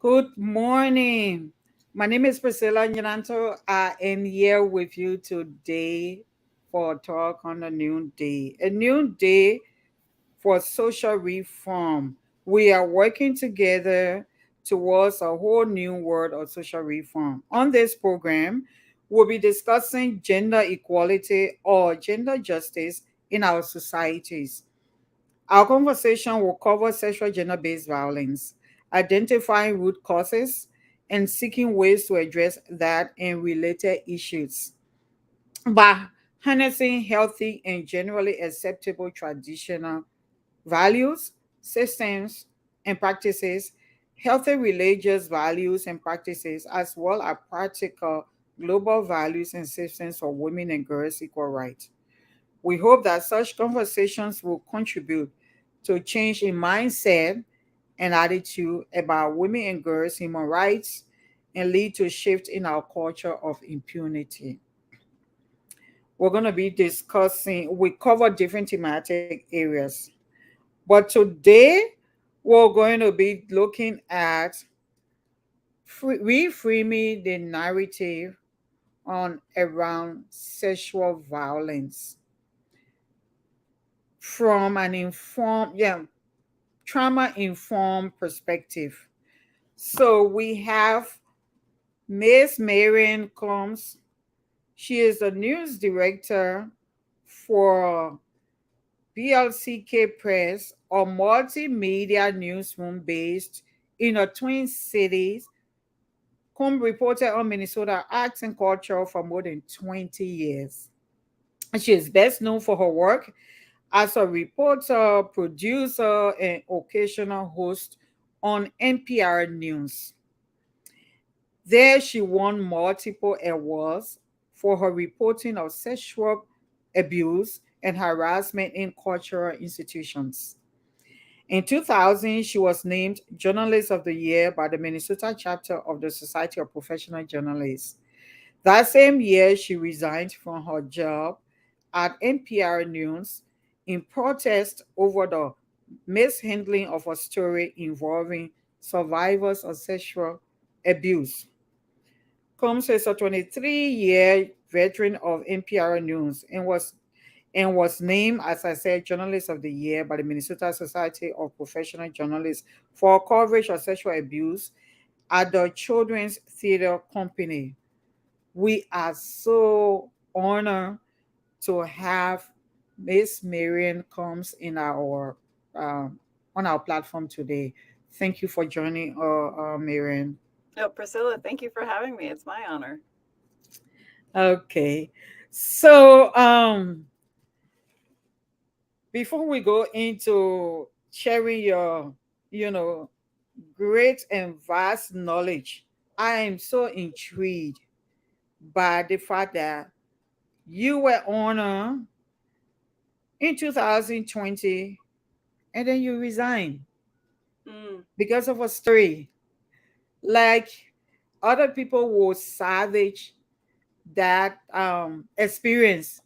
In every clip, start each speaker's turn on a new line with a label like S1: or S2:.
S1: Good morning. My name is Priscilla Nyananto. I am here with you today for a talk on a new day for social reform. We are working together towards a whole new world of social reform. On this program, we'll be discussing gender equality or gender justice in our societies. Our conversation will cover sexual gender based violence, identifying root causes, and seeking ways to address that and related issues. By harnessing healthy and generally acceptable traditional values, systems, and practices, healthy religious values and practices, as well as practical global values and systems for women and girls' equal rights. We hope that such conversations will contribute to change in mindset and attitude about women and girls' human rights and lead to a shift in our culture of impunity. We're going to be discussing, we cover different thematic areas. But today, we're going to be looking at reframing the narrative on around sexual violence from an trauma informed perspective. So we have Miss Marion Combs. She is the news director for BLCK Press, a multimedia newsroom based in the Twin Cities. Combs reported on Minnesota arts and culture for more than 20 years. She is best known for her work as a reporter, producer, and occasional host on NPR News. There, she won multiple awards for her reporting of sexual abuse and harassment in cultural institutions. In 2000, she was named Journalist of the Year by the Minnesota chapter of the Society of Professional Journalists. That same year, she resigned from her job at NPR News in protest over the mishandling of a story involving survivors of sexual abuse. Combs is a 23-year veteran of NPR News and was named, as I said, Journalist of the Year by the Minnesota Society of Professional Journalists for coverage of sexual abuse at the Children's Theater Company. We are so honored to have Miss Marion Combs in our on our platform today. Thank you for joining, Marion.
S2: Oh, Priscilla, thank you for having me. It's my honor.
S1: Okay, so before we go into sharing your, you know, great and vast knowledge, I am so intrigued by the fact that you were honored in 2020 and then you resigned
S2: Mm.
S1: because of a story. Like other people will savage that experience.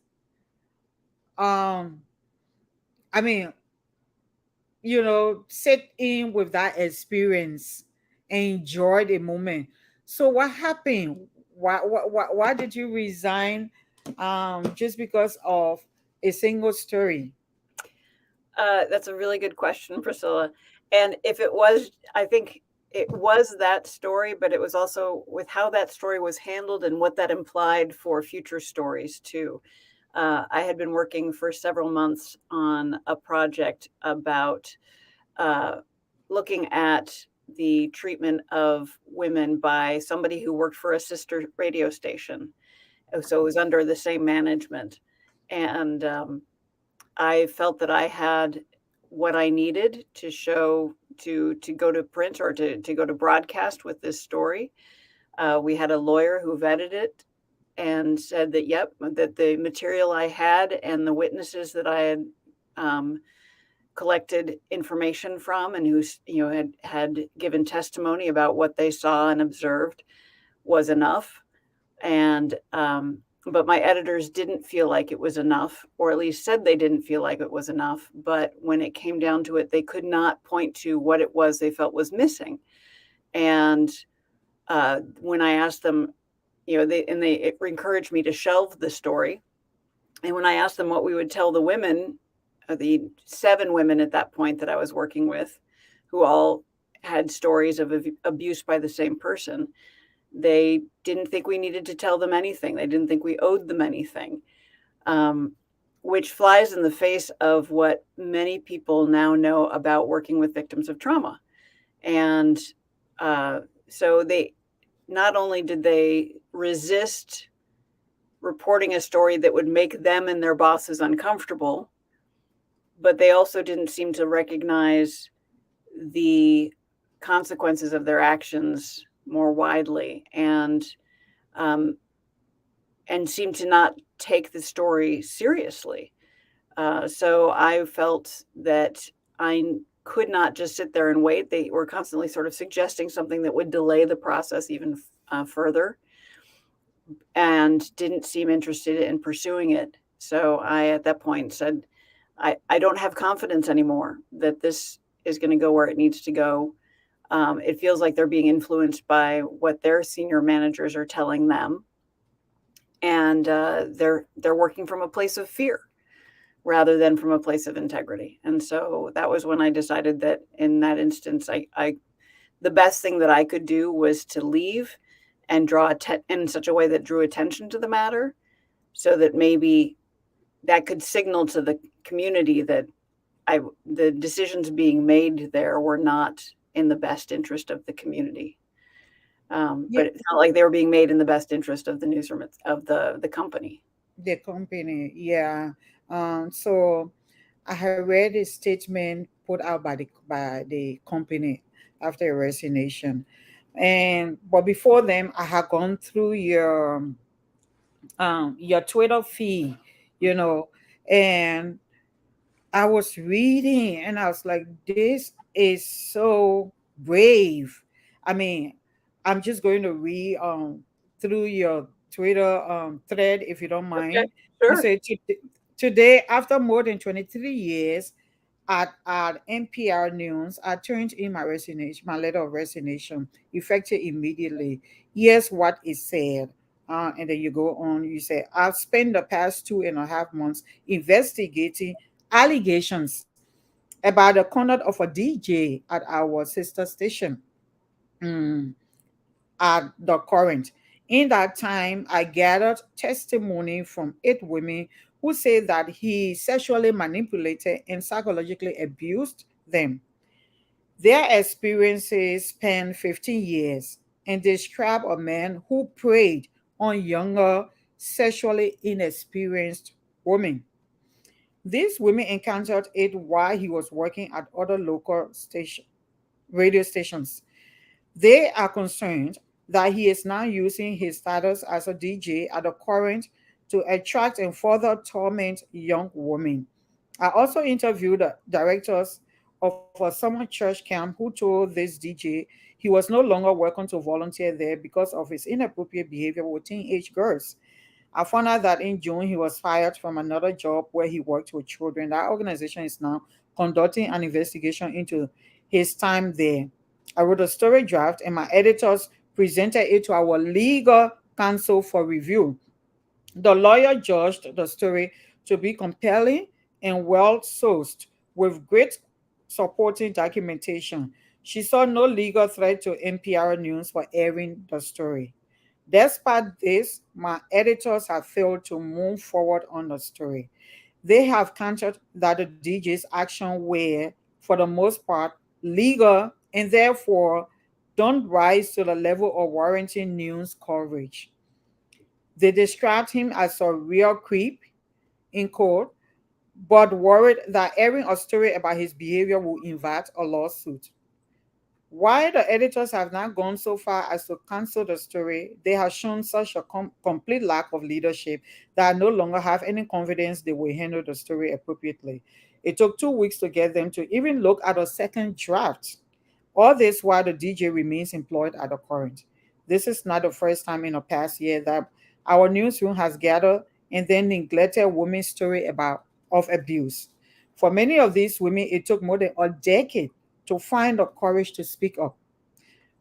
S1: Um, I mean, sit in with that experience and enjoy the moment. So what happened? Why did you resign? Just because of a single story?
S2: That's a really good question, Priscilla. And if it was, I think it was that story, but it was also with how that story was handled and what that implied for future stories, too. I had been working for several months on a project about uh, looking at the treatment of women by somebody who worked for a sister radio station. So it was under the same management. And I felt that I had what I needed to show to go to print or to go to broadcast with this story. We had a lawyer who vetted it and said that yep, that the material I had and the witnesses that I had um, collected information from and who had given testimony about what they saw and observed was enough. And but my editors didn't feel like it was enough, or at least said they didn't feel like it was enough. But when it came down to it, they could not point to what it was they felt was missing. And when I asked them, they encouraged me to shelve the story. And when I asked them what we would tell the women, the 7 women at that point that I was working with, who all had stories of abuse by the same person, they didn't think we needed to tell them anything. They didn't think we owed them anything, um, which flies in the face of what many people now know about working with victims of trauma. And uh, so they not only did they resist reporting a story that would make them and their bosses uncomfortable, but they also didn't seem to recognize the consequences of their actions more widely, um, and seemed to not take the story seriously. So I felt that I could not just sit there and wait. They were constantly sort of suggesting something that would delay the process even further, and didn't seem interested in pursuing it. So I, at that point, said, I don't have confidence anymore that this is going to go where it needs to go. It feels like they're being influenced by what their senior managers are telling them, and they're working from a place of fear rather than from a place of integrity. And so that was when I decided that in that instance, I the best thing that I could do was to leave and in such a way that drew attention to the matter, so that maybe that could signal to the community that I the decisions being made there were not in the best interest of the community.
S1: Yeah,
S2: But it's not like they were being made in the best interest of the newsroom of the company.
S1: the company. Yeah. So I had read a statement put out by the company after a resignation, and but before them, I had gone through your Twitter feed, you know, and I was reading and I was like, this is so brave. I mean, I'm just going to read through your Twitter thread if you don't
S2: Okay,
S1: mind. You
S2: sure.
S1: say today, after more than 23 years at NPR News, I turned in my resignation, my letter of resignation, effective immediately. Here's what it said. And then you go on, you say, I've spent the past 2.5 months investigating allegations about the conduct of a DJ at our sister station mm, at the current. In that time, I gathered testimony from 8 women who say that he sexually manipulated and psychologically abused them. Their experiences span 15 years and describe a man who preyed on younger, sexually inexperienced women. These women encountered it while he was working at other local radio stations. They are concerned that he is now using his status as a DJ at the current to attract and further torment young women. I also interviewed the directors of a summer church camp who told this DJ he was no longer welcome to volunteer there because of his inappropriate behavior with teenage girls. I found out that in June he was fired from another job where he worked with children. That organization is now conducting an investigation into his time there. I wrote a story draft and my editors presented it to our legal counsel for review. The lawyer judged the story to be compelling and well sourced with great supporting documentation. She saw no legal threat to NPR News for airing the story. Despite this, my editors have failed to move forward on the story. They have countered that the DJ's action were, for the most part, legal and therefore don't rise to the level of warranting news coverage. They described him as a real creep in court, but worried that airing a story about his behavior will invite a lawsuit. While the editors have not gone so far as to cancel the story, they have shown such a complete lack of leadership that I no longer have any confidence they will handle the story appropriately. It took 2 weeks to get them to even look at a second draft. All this while the DJ remains employed at the current. This is not the first time in the past year that our newsroom has gathered and then neglected a woman's story about of abuse. For many of these women, it took more than a decade to find the courage to speak up.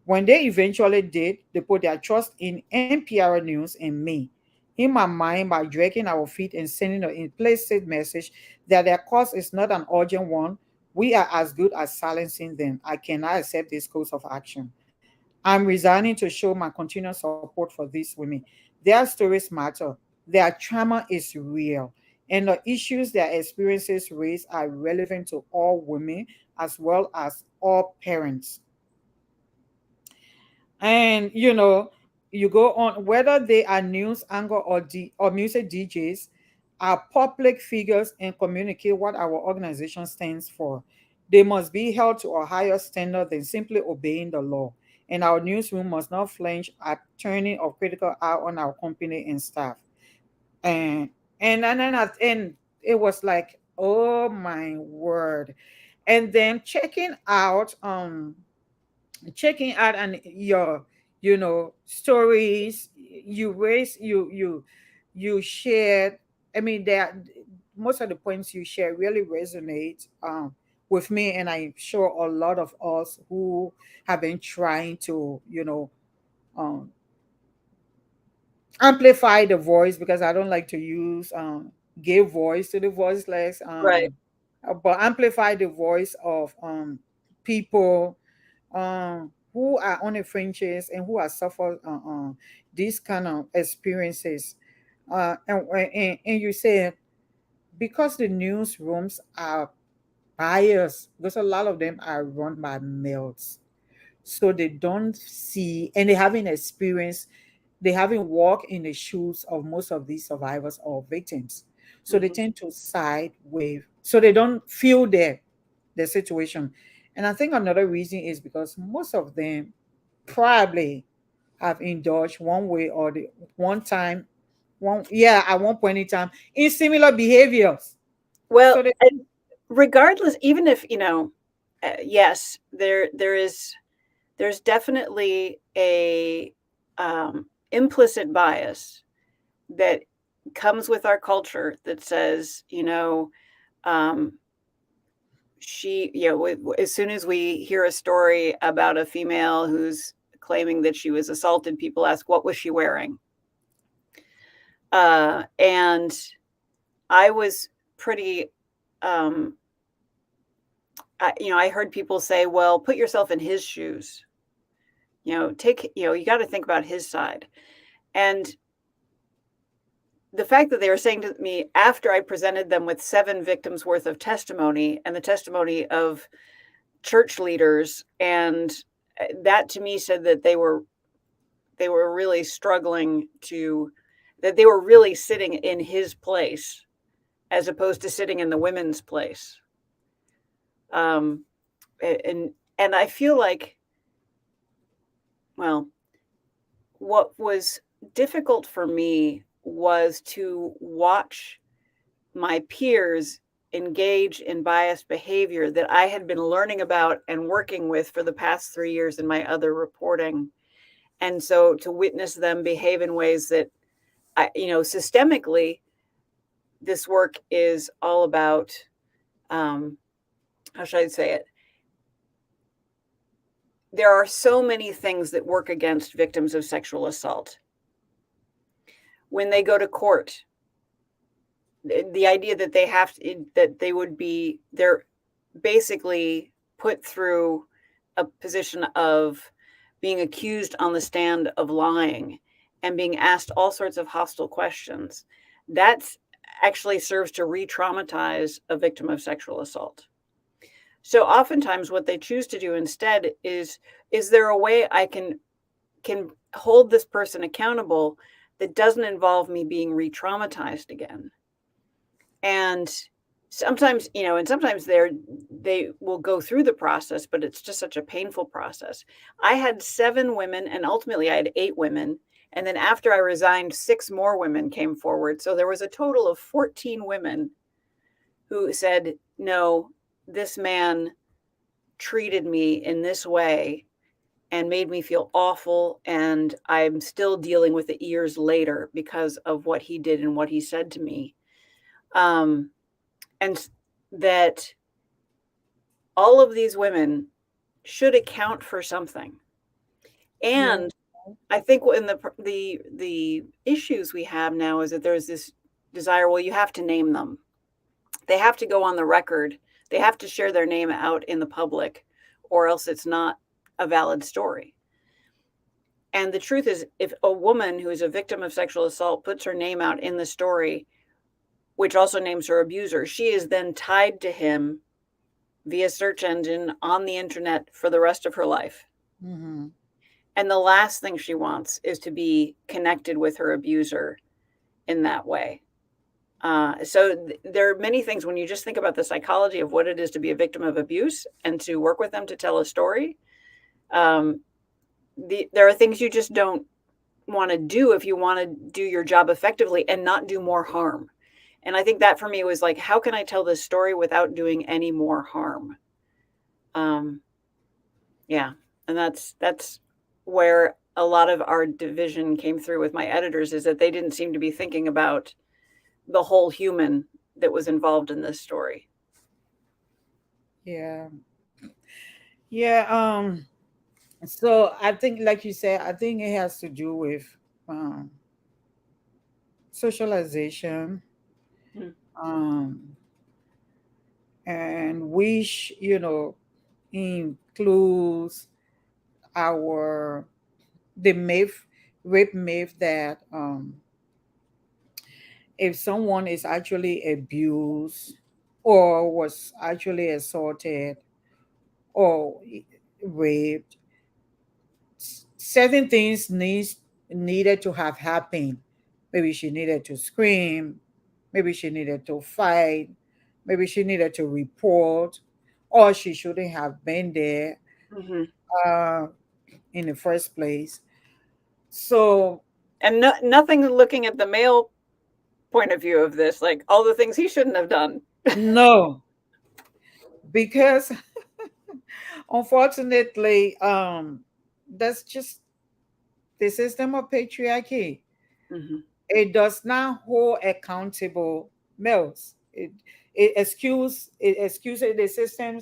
S1: When they eventually did, they put their trust in NPR News and me. In my mind, by dragging our feet and sending an implicit message that their cause is not an urgent one, we are as good as silencing them. I cannot accept this course of action. I'm resigning to show my continuous support for these women. Their stories matter. Their trauma is real. And the issues their experiences raise are relevant to all women as well as all parents. And you go on whether they are news anchor or music DJs, are public figures and communicate what our organization stands for. They must be held to a higher standard than simply obeying the law. And our newsroom must not flinch at turning of critical eye on our company and staff. And and it was like, oh my word. And then checking out and your stories you raise you shared. I mean, there most of the points you share really resonate with me, and I'm sure a lot of us who have been trying to um, amplify the voice, because I don't like to use give voice to the voiceless,
S2: Right.
S1: but amplify the voice of people who are on the fringes and who have suffered these kind of experiences. And you say, because the newsrooms are biased, because a lot of them are run by males, so they don't see and they haven't experienced, they haven't walked in the shoes of most of these survivors or victims, so they
S2: Mhm.
S1: tend to side with, so they don't feel their situation. And I think another reason is because most of them probably have indulged one way or the one time, one yeah, at one point in time in similar behaviors.
S2: Well,
S1: So they
S2: and regardless, even if, yes, there's definitely a implicit bias that comes with our culture that says, um, as soon as we hear a story about a female who's claiming that she was assaulted, people ask, what was she wearing? And I was pretty, um, I heard people say, well, put yourself in his shoes. You got to think about his side. And the fact that they were saying to me after I presented them with 7 victims worth of testimony and the testimony of church leaders, and that to me said that they were really struggling to, that they were really sitting in his place as opposed to sitting in the women's place. Um, and I feel like, well, what was difficult for me was to watch my peers engage in biased behavior that I had been learning about and working with for the past 3 years in my other reporting. And so to witness them behave in ways that systemically, this work is all about, um, how should I say it? There are so many things that work against victims of sexual assault. When they go to court, the idea that that they would be, they're basically put through a position of being accused on the stand of lying and being asked all sorts of hostile questions. That actually serves to re-traumatize a victim of sexual assault. So oftentimes what they choose to do instead is there a way I can hold this person accountable that doesn't involve me being re-traumatized again? And sometimes they will go through the process, but it's just such a painful process. I had 7 women, and ultimately I had 8 women, and then after I resigned, 6 more women came forward. So there was a total of 14 women who said, "No, this man treated me in this way and made me feel awful, and I'm still dealing with it years later because of what he did and what he said to me." Um, and that all of these women should account for something.
S1: Yeah.
S2: And I think in the issues we have now is that there's this desire, well, you have to name them. They have to go on the record. They have to share their name out in the public, or else it's not a valid story. And the truth is, if a woman who is a victim of sexual assault puts her name out in the story, which also names her abuser, she is then tied to him via search engine on the internet for the rest of her life.
S1: Mm-hmm.
S2: And the last thing she wants is to be connected with her abuser in that way. There are many things when you just think about the psychology of what it is to be a victim of abuse and to work with them to tell a story. Um, there are things you just don't want to do if you want to do your job effectively and not do more harm. And I think that for me was like, how can I tell this story without doing any more harm? Um, yeah, and that's where a lot of our division came through with my editors, is that they didn't seem to be thinking about the whole human that was involved in this story.
S1: Yeah. Yeah. So I think, like you said, I think it has to do with um, socialization,
S2: Mm.
S1: um, and which includes our the myth, rape myth that if someone is actually abused or was actually assaulted or raped, certain things needed to have happened. Maybe she needed to scream, maybe she needed to fight, maybe she needed to report, or she shouldn't have been there
S2: Mm-hmm.
S1: uh, in the first place. So
S2: And nothing looking at the male point of view of this, like all the things he shouldn't have done.
S1: no, because unfortunately, that's just the system of patriarchy.
S2: Mm-hmm.
S1: It does not hold accountable males. It excuses the system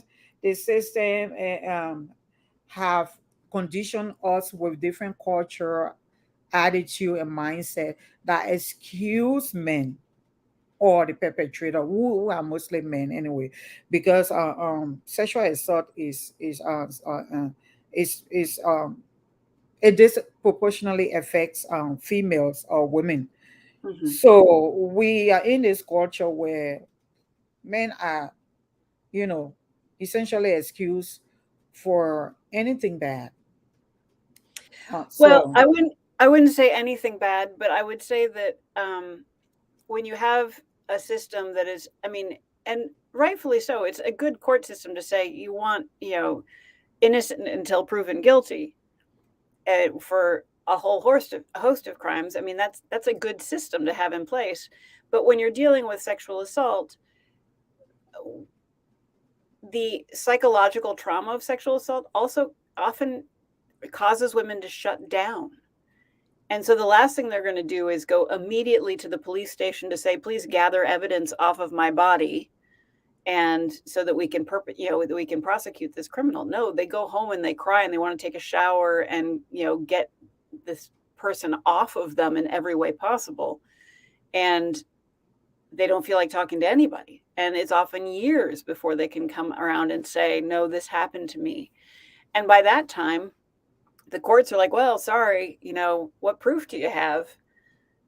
S1: have conditioned us with different culture, attitude, and mindset that excuse men or the perpetrator, who are mostly men anyway, because sexual assault is it disproportionately affects females or women.
S2: Mm-hmm.
S1: So we are in this culture where men are, you know, essentially excused for anything bad.
S2: Well,
S1: So
S2: I wouldn't say anything bad, but I would say that when you have a system that is, I mean, and rightfully so, it's a good court system to say you want, innocent until proven guilty, for a whole host of crimes. I mean, that's a good system to have in place. But when you're dealing with sexual assault, the psychological trauma of sexual assault also often causes women to shut down. And so the last thing they're going to do is go immediately to the police station to say, please gather evidence off of my body, and so that we can that we can prosecute this criminal. No, they go home and they cry and they want to take a shower and get this person off of them in every way possible. And they don't feel like talking to anybody. And it's often years before they can come around and say, no, this happened to me. And by that time, the courts are like, well, sorry, what proof do you have?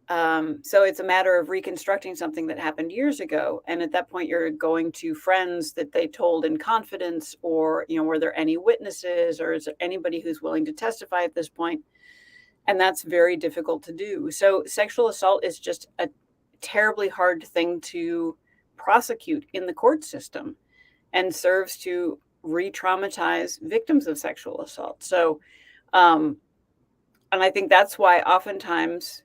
S2: So it's a matter of reconstructing something that happened years ago. And at that point, you're going to friends that they told in confidence, or, were there any witnesses, or is there anybody who's willing to testify at this point? And that's very difficult to do. So sexual assault is just a terribly hard thing to prosecute in the court system, and serves to re-traumatize victims of sexual assault. So, and I think that's why oftentimes,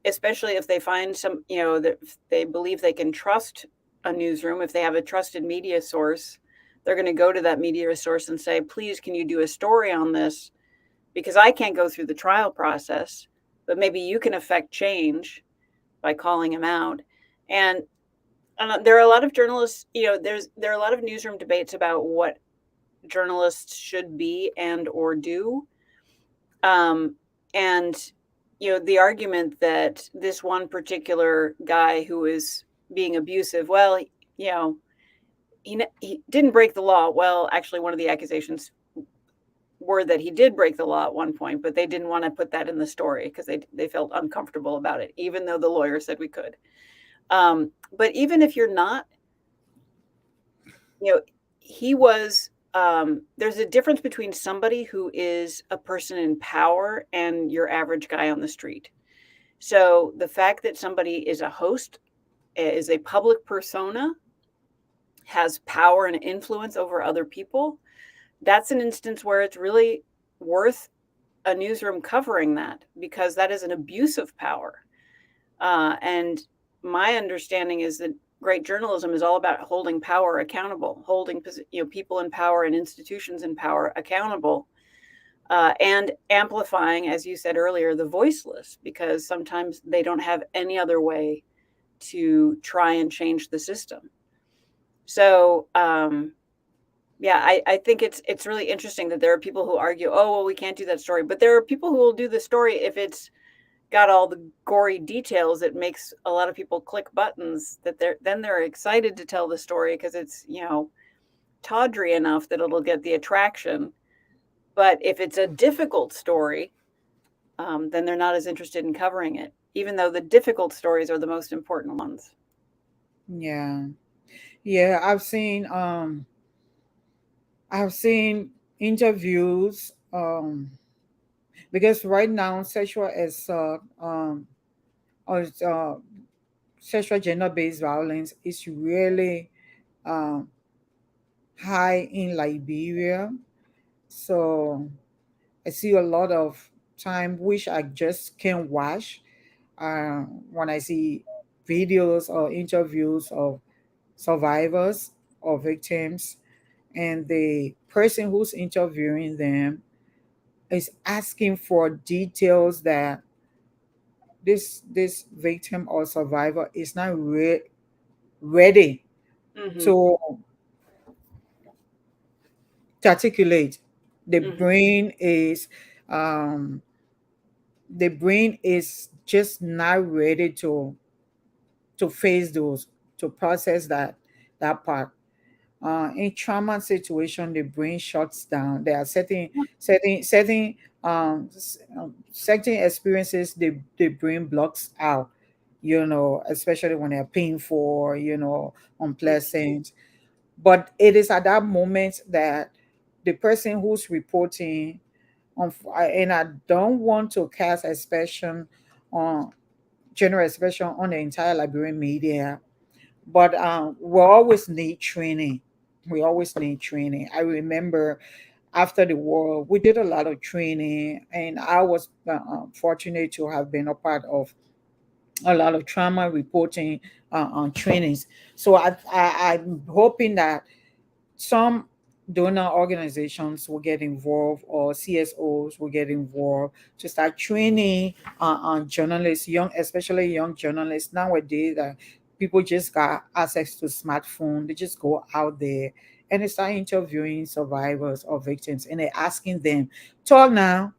S2: especially if they find that they believe they can trust a newsroom, if they have a trusted media source, they're going to go to that media source and say, please, can you do a story on this? Because I can't go through the trial process, but maybe you can affect change by calling him out. And there are a lot of journalists, there are a lot of newsroom debates about what journalists should be and or do. Um, and the argument that this one particular guy who is being abusive, well, you know, he didn't break the law. Well, actually, one of the accusations were that he did break the law at one point, but they didn't want to put that in the story because they felt uncomfortable about it, even though the lawyer said we could. But even if you're not, you know, he was. There's a difference between somebody who is a person in power and your average guy on the street. So the fact that somebody is a host, is a public persona, has power and influence over other people, that's an instance where it's really worth a newsroom covering that, because that is an abuse of power. And my understanding is that great journalism is all about holding power accountable, holding people in power and institutions in power accountable, and amplifying, as you said earlier, the voiceless, because sometimes they don't have any other way to try and change the system. So yeah, I think it's really interesting that there are people who argue, oh well, we can't do that story, but there are people who will do the story if it's got all the gory details that makes a lot of people click buttons, that they're excited to tell the story because it's tawdry enough that it'll get the attraction. But if it's a difficult story, then they're not as interested in covering it, even though the difficult stories are the most important ones.
S1: Yeah. Yeah, I've seen interviews, because right now sexual assault, or sexual gender based violence is really um high in Liberia. So I see a lot of time which I just can't watch, uh, when I see videos or interviews of survivors or victims, and the person who's interviewing them is asking for details that this victim or survivor is not ready
S2: Mm-hmm.
S1: to articulate. The
S2: Mm-hmm.
S1: brain is um the brain is just not ready to face those, to process that part. In trauma situation, the brain shuts down. There are certain experiences the brain blocks out, especially when they're painful, unpleasant. But it is at that moment that the person who's reporting and I don't want to cast aspersion on general aspersion on the entire Liberian media, but we always need training. We always need training. I remember after the war, we did a lot of training, and I was fortunate to have been a part of a lot of trauma reporting on trainings. So I'm hoping that some donor organizations will get involved, or CSOs will get involved to start training on journalists, especially young journalists nowadays. That people just got access to smartphone, they just go out there and they start interviewing survivors or victims, and they're asking them, "Talk now."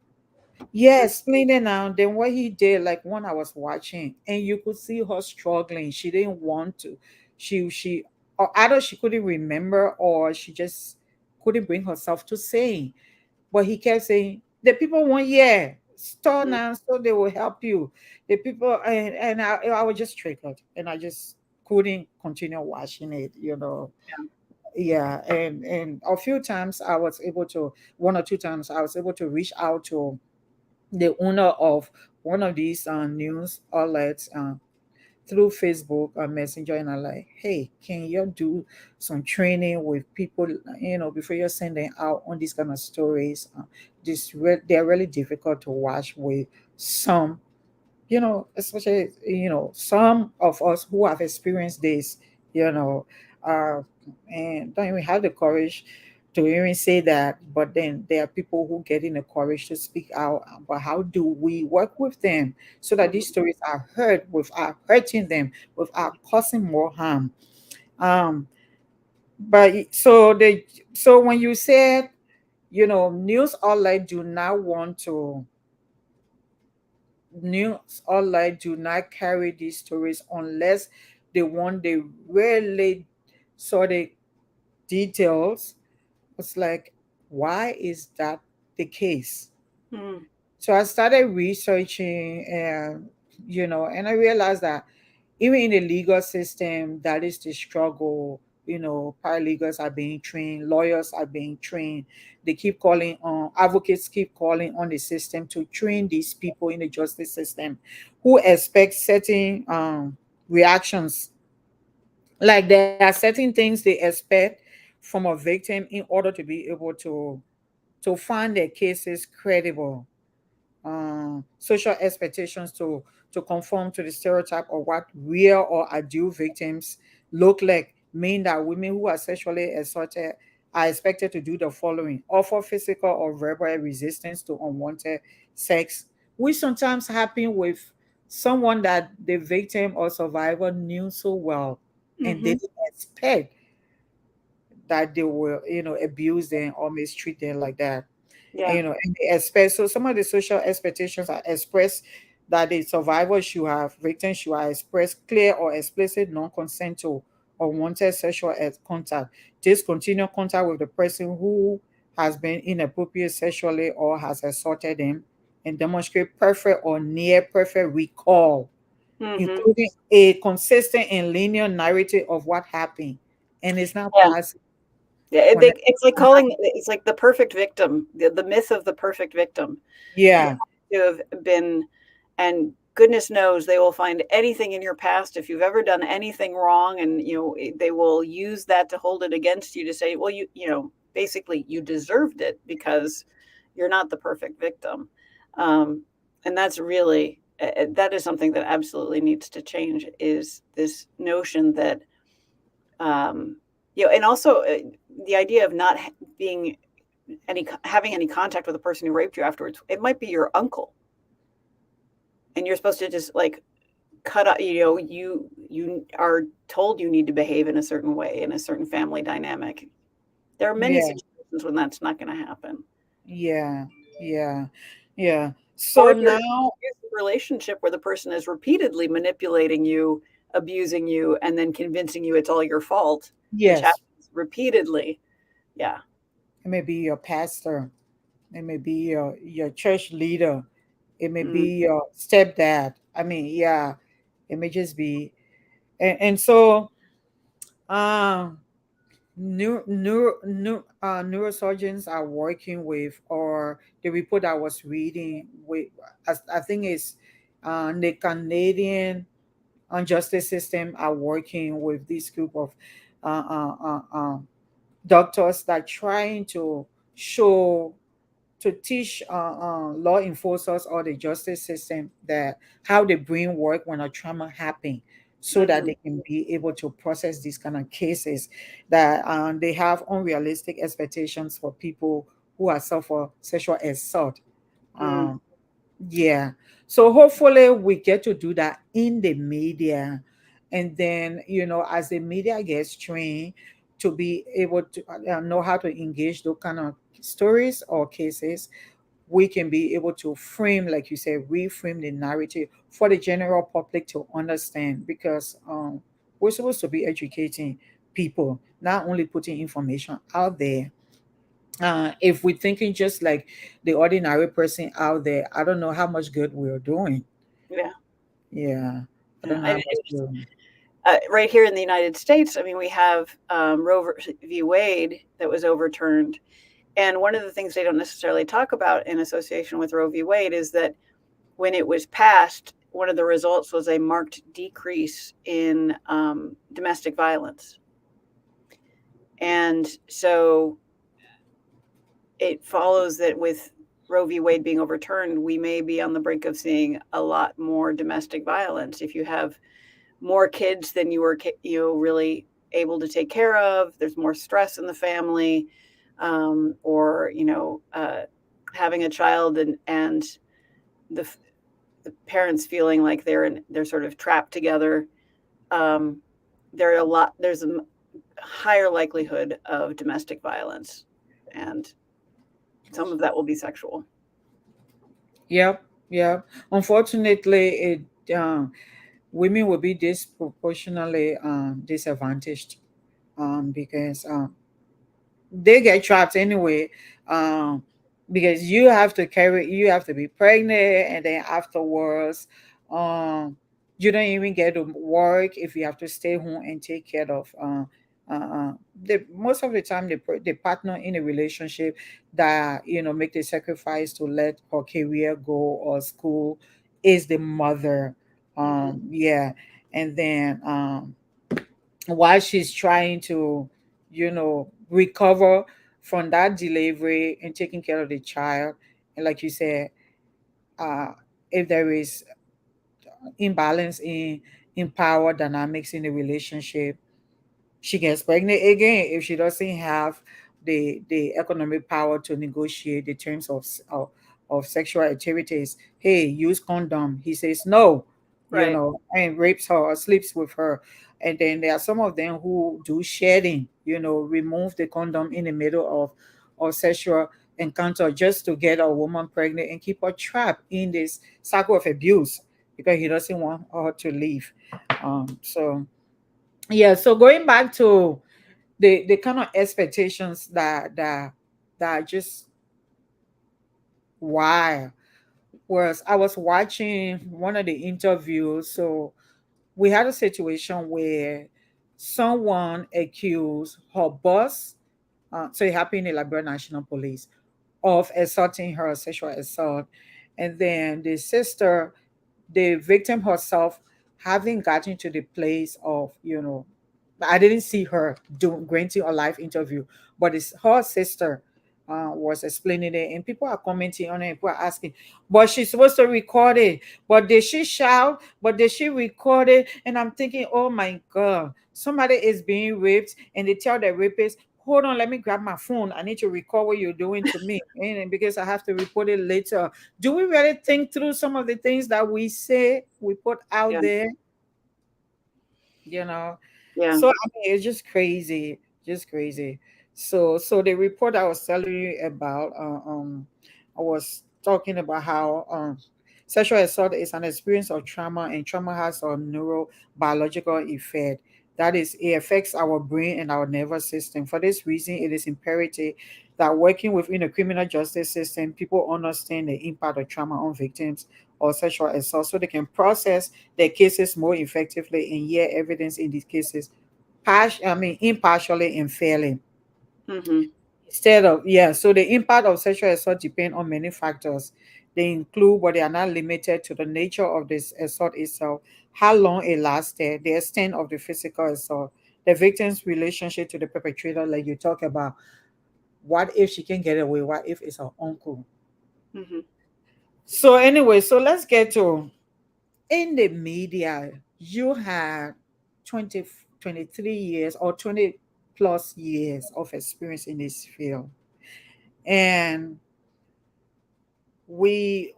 S1: Yeah, explain it now. Then what he did, like when I was watching, and you could see her struggling. She didn't want to. She or either she couldn't remember, or she just couldn't bring herself to saying. But he kept saying, the people want, yeah, start
S2: Mm-hmm.
S1: now so they will help you. The people, and I was just triggered, and I just couldn't continue watching it. Yeah, and a few times I was able to, one or two times I was able to reach out to the owner of one of these news outlets through Facebook Messenger, and I'm like, hey, can you do some training with people, before you're sending out on these kind of stories? They're really difficult to watch with some, especially, some of us who have experienced this, you know, uh, and don't even have the courage to even say that. But then there are people who get in the courage to speak out. But how do we work with them so that these
S2: Mm-hmm.
S1: stories are heard without hurting them, without causing more harm? Um, so when you said, news outlet do not want to. news outlet do not carry these stories unless they want the really sort of details. It's like, why is that the case?
S2: Mm.
S1: So I started researching, and I realized that even in the legal system, that is the struggle. Paralegals are being trained, lawyers are being trained. They keep calling on advocates, keep calling on the system to train these people in the justice system who expect certain reactions. Like there are certain things they expect from a victim in order to be able to find their cases credible. Social expectations to conform to the stereotype of what real or ideal victims look like mean that women who are sexually assaulted are expected to do the following: offer physical or verbal resistance to unwanted sex, which sometimes happen with someone that the victim or survivor knew so well and
S2: Hmm.
S1: didn't expect that they will, abuse them or mistreat them like that.
S2: Yeah.
S1: And they expect, so some of the social expectations are expressed that the survivor should have, victims should have expressed clear or explicit non-consent to unwanted sexual contact, discontinue contact with the person who has been inappropriate sexually or has assaulted them, and demonstrate perfect or near perfect recall,
S2: Hmm.
S1: including a consistent and linear narrative of what happened. And it's not
S2: Yeah.
S1: possible
S2: Yeah,
S1: when
S2: it's like calling it's like the perfect victim, the myth of the perfect victim. They
S1: yeah,
S2: have to have been, and goodness knows they will find anything in your past if you've ever done anything wrong, and they will use that to hold it against you to say, well, basically you deserved it because you're not the perfect victim. And that's really that is something that absolutely needs to change, is this notion that um, and also the idea of not being having any contact with the person who raped you afterwards. It might be your uncle, and you're supposed to just like cut out. You are told you need to behave in a certain way in a certain family dynamic. There are many
S1: yeah,
S2: situations when that's not going to happen.
S1: yeah, yeah, yeah.
S2: Or
S1: So
S2: if you're in
S1: now,
S2: a relationship where the person is repeatedly manipulating you, abusing you, and then convincing you it's all your fault, which
S1: yes,
S2: happens repeatedly. Yeah.
S1: it may be your pastor, it may be your church leader, it may
S2: Mm.
S1: be your stepdad. I mean, yeah, it may just be, and so, um, neurosurgeons are working with, or the report I was reading with, I think it's the Canadian justice system are working with this group of uh, uh, uh, uh, doctors that trying to show, to teach law enforcers or the justice system that how the brain work when a trauma happen, so that
S2: Mhm.
S1: they can be able to process these kind of cases, that they have unrealistic expectations for people who are suffer sexual assault.
S2: Mm.
S1: um, yeah. So hopefully we get to do that in the media. And then, as the media gets trained to be able to know how to engage those kind of stories or cases, we can be able to frame, like you said, reframe the narrative for the general public to understand. Because we're supposed to be educating people, not only putting information out there. If we're thinking just like the ordinary person out there, I don't know how much good we're doing.
S2: Yeah.
S1: Yeah, I
S2: Yeah.
S1: don't know
S2: And
S1: how much good.
S2: right here in the United States, I mean, we have Roe v. Wade that was overturned. And one of the things they don't necessarily talk about in association with Roe v. Wade is that when it was passed, one of the results was a marked decrease in domestic violence. And so it follows that with Roe v. Wade being overturned, we may be on the brink of seeing a lot more domestic violence. If you have more kids than you were really able to take care of, there's more stress in the family, or having a child and the, the parents feeling like they're sort of trapped together. Um, there's a higher likelihood of domestic violence, and some of that will be sexual.
S1: Yep, Yeah. Unfortunately, women will be disproportionately disadvantaged because they get trapped anyway, um because you have to be pregnant, and then afterwards um you don't even get to work if you have to stay home and take care of the most of the time the partner in a relationship that make the sacrifice to let her career go or school is the mother.
S2: Hmm.
S1: Yeah. And then while she's trying to recover from that delivery and taking care of the child, and like you said, uh if there is imbalance in power dynamics in the relationship, she gets pregnant again if she doesn't have the economic power to negotiate the terms of sexual activities. Hey, use condom. He says no,
S2: Right.
S1: and rapes her or sleeps with her. And then there are some of them who do shedding, remove the condom in the middle of sexual encounter just to get a woman pregnant and keep her trapped in this cycle of abuse because he doesn't want her to leave. So yeah, so going back to the kind of expectations that are just wild. Was I was watching one of the interviews. So we had a situation where someone accused her boss, so it happened in Liberia National Police, of assaulting her, sexual assault. And then the victim herself, having gotten to the place of, I didn't see her doing granting a live interview, but it's her sister was explaining it, and people are commenting on it. People are asking, but she's supposed to record it. But did she shout? But did she record it? And I'm thinking, oh my God, somebody is being raped, and they tell the rapist, hold on, let me grab my phone. I need to record what you're doing to me, and because I have to report it later. Do we really think through some of the things that we say, we put out
S2: Yeah.
S1: there? you know
S2: Yeah.
S1: so I mean, it's just crazy, just crazy. So the report I was telling you about, I was talking about how sexual assault is an experience of trauma, and trauma has a neurobiological effect. That is, it affects our brain and our nervous system. For this reason, it is imperative that working within the criminal justice system, people understand the impact of trauma on victims of sexual assault so they can process their cases more effectively and hear evidence in these cases impartially and fairly.
S2: Hmm.
S1: Instead of, yeah, so the impact of sexual assault depend on many factors. They include, but they are not limited to, the nature of this assault itself, how long it lasted, the extent of the physical assault, the victim's relationship to the perpetrator, like you talk about. What if she can get away? What if it's her uncle?
S2: Hmm.
S1: So anyway, so let's get to, in the media, you had 20, 23 years or 20 plus years of experience in this field. And we,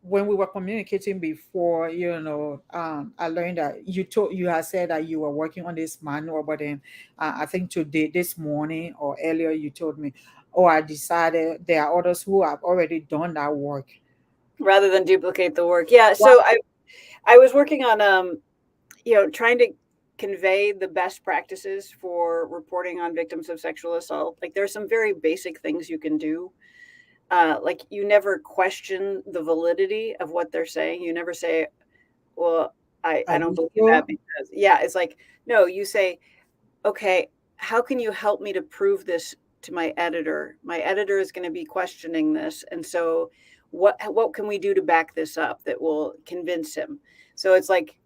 S1: when we were communicating before, I learned that you had said that you were working on this manual, but then I think today, this morning or earlier, you told me, oh, I decided there are others who have already done that work.
S2: Rather than duplicate the work. Yeah.
S1: What?
S2: So I was working on trying to convey the best practices for reporting on victims of sexual assault. Like there's some very basic things you can do. Like you never question the validity of what they're saying. You never say, well, I
S1: Are
S2: don't
S1: you
S2: believe that
S1: sure?
S2: because yeah, it's like, no, you say, okay, how can you help me to prove this to my editor? My editor is going to be questioning this, and so what can we do to back this up that will convince him? So it's like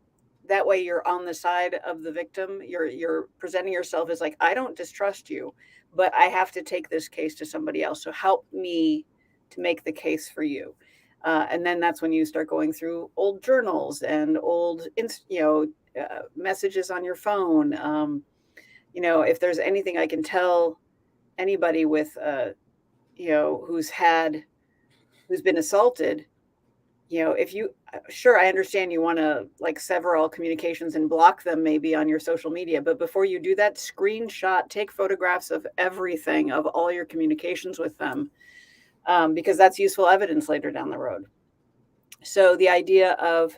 S2: that way you're on the side of the victim. You're presenting yourself as like, I don't distrust you, but I have to take this case to somebody else. So help me to make the case for you. And then that's when you start going through old journals and old, messages on your phone. If there's anything I can tell anybody with, who's been assaulted, if you, sure, I understand you want to like sever all communications and block them maybe on your social media, but before you do that, screenshot, take photographs of everything, of all your communications with them, because that's useful evidence later down the road. So the idea of,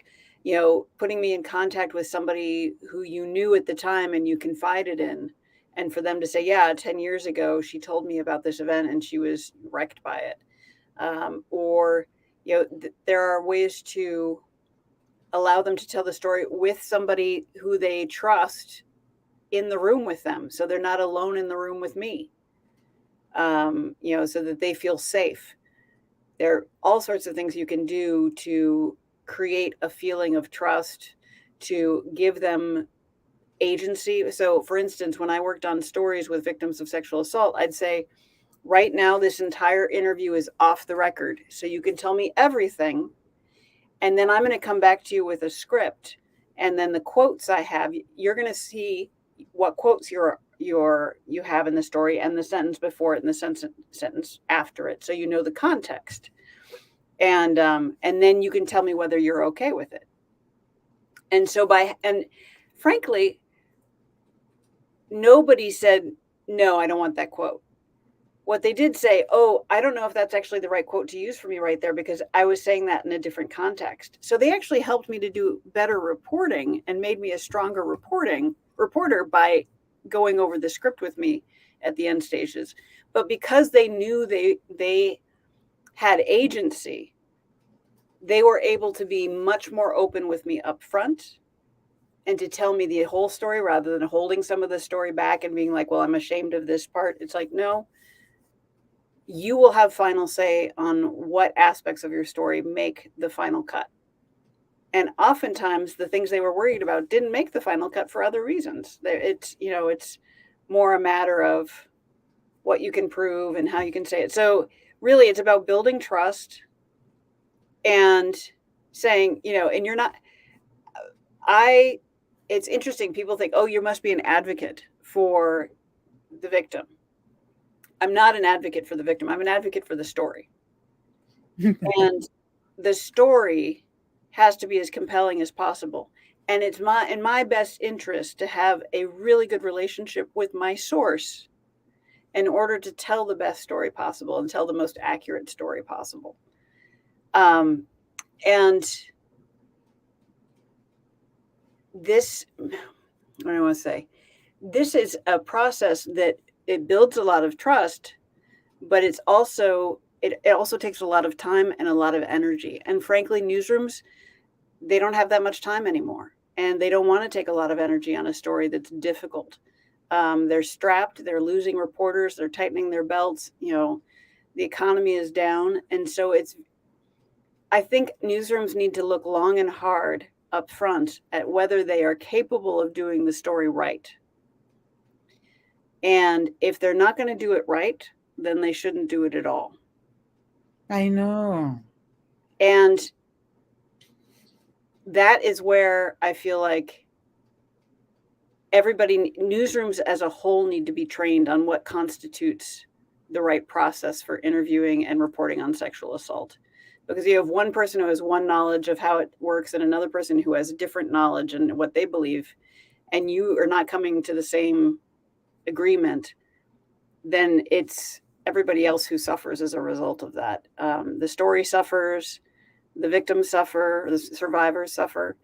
S2: putting me in contact with somebody who you knew at the time and you confided in, and for them to say, yeah, 10 years ago, she told me about this event and she was wrecked by it. Or, there are ways to allow them to tell the story with somebody who they trust in the room with them. So they're not alone in the room with me, so that they feel safe. There are all sorts of things you can do to create a feeling of trust, to give them agency. So, for instance, when I worked on stories with victims of sexual assault, I'd say, right now, this entire interview is off the record. So you can tell me everything. And then I'm going to come back to you with a script. And then the quotes I have, you're going to see what quotes you have in the story, and the sentence before it and the sentence after it, so you know the context. And then you can tell me whether you're okay with it. And frankly, nobody said, no, I don't want that quote. What they did say, oh, I don't know if that's actually the right quote to use for me right there, because I was saying that in a different context. So they actually helped me to do better reporting and made me a stronger reporter by going over the script with me at the end stages. But because they knew they had agency, they were able to be much more open with me up front and to tell me the whole story rather than holding some of the story back and being like, well, I'm ashamed of this part. It's like, no, you will have final say on what aspects of your story make the final cut. And oftentimes the things they were worried about didn't make the final cut for other reasons. It's more a matter of what you can prove and how you can say it. So really it's about building trust and saying, and you're not, I, it's interesting. People think, oh, you must be an advocate for the victim. I'm not an advocate for the victim. I'm an advocate for the story. And the story has to be as compelling as possible. And it's in my best interest to have a really good relationship with my source in order to tell the best story possible and tell the most accurate story possible. And this, what do I want to say? This is a process that it builds a lot of trust, but it also takes a lot of time and a lot of energy. And frankly, newsrooms, they don't have that much time anymore, and they don't want to take a lot of energy on a story that's difficult. They're strapped, they're losing reporters, they're tightening their belts. The economy is down, and so I think newsrooms need to look long and hard up front at whether they are capable of doing the story right. And if they're not going to do it right, then they shouldn't do it at all.
S1: I know.
S2: And that is where I feel like newsrooms as a whole need to be trained on what constitutes the right process for interviewing and reporting on sexual assault. Because you have one person who has one knowledge of how it works and another person who has different knowledge and what they believe, and you are not coming to the same agreement, then it's everybody else who suffers as a result of that. The story suffers, the victims suffer, the survivors suffer.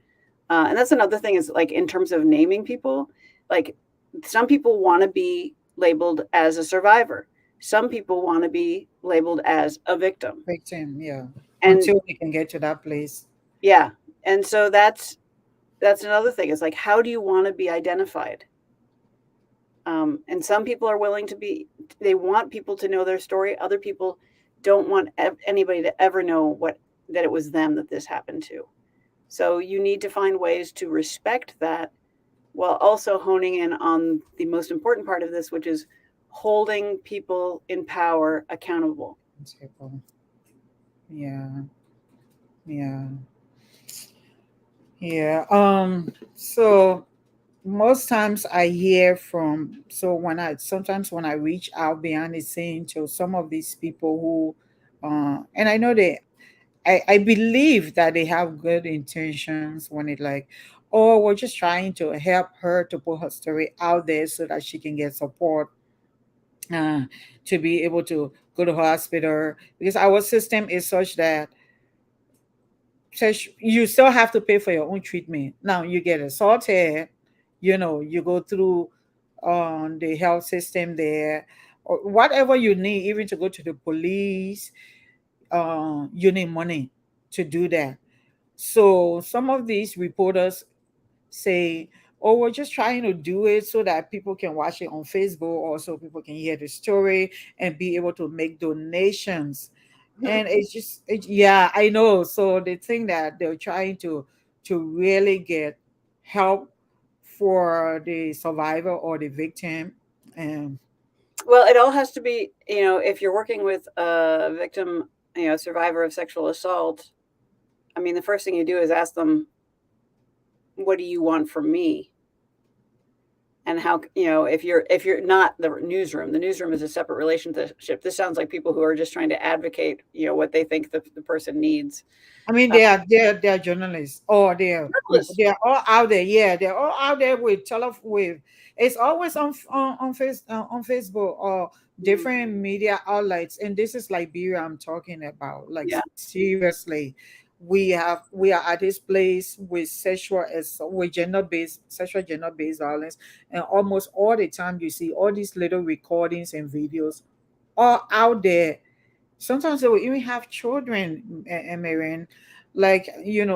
S2: And that's another thing is, like, in terms of naming people, like, some people want to be labeled as a survivor. Some people want to be labeled as a victim.
S1: Victim, yeah.
S2: And
S1: Until we can get to that place.
S2: yeah. And so that's another thing. Is like, how do you want to be identified? And some people are willing to they want people to know their story. Other people don't want anybody to ever know that it was them that this happened to. So you need to find ways to respect that while also honing in on the most important part of this, which is holding people in power accountable.
S1: Yeah. Yeah. Yeah. So most times I hear from, so sometimes when I reach out behind the scene to some of these people who and I know I believe that they have good intentions when it like, oh, we're just trying to help her to put her story out there so that she can get support, uh, to be able to go to hospital, because our system is such that you still have to pay for your own treatment. Now you get assaulted, you go through the health system there, or whatever you need, even to go to the police, you need money to do that. So some of these reporters say, oh, we're just trying to do it so that people can watch it on Facebook, or so people can hear the story and be able to make donations. And yeah, I know. So they think that they're trying to really get help for the survivor or the victim. And
S2: Well, it all has to be, if you're working with a victim, survivor of sexual assault, I mean, the first thing you do is ask them, what do you want from me? And how, if you're not the newsroom is a separate relationship. This sounds like people who are just trying to advocate, what they think the person needs.
S1: I mean,
S2: Uh,
S1: they are journalists, or
S2: journalists.
S1: they're all out there. Yeah, they're all out there with with. It's always on Facebook or
S2: Mm,
S1: different media outlets. And this is Liberia I'm talking about. Like,
S2: yeah.
S1: seriously, we are at this place with with gender based violence, and almost all the time you see all these little recordings and videos all out there. Sometimes they will even have children, Marion. Like,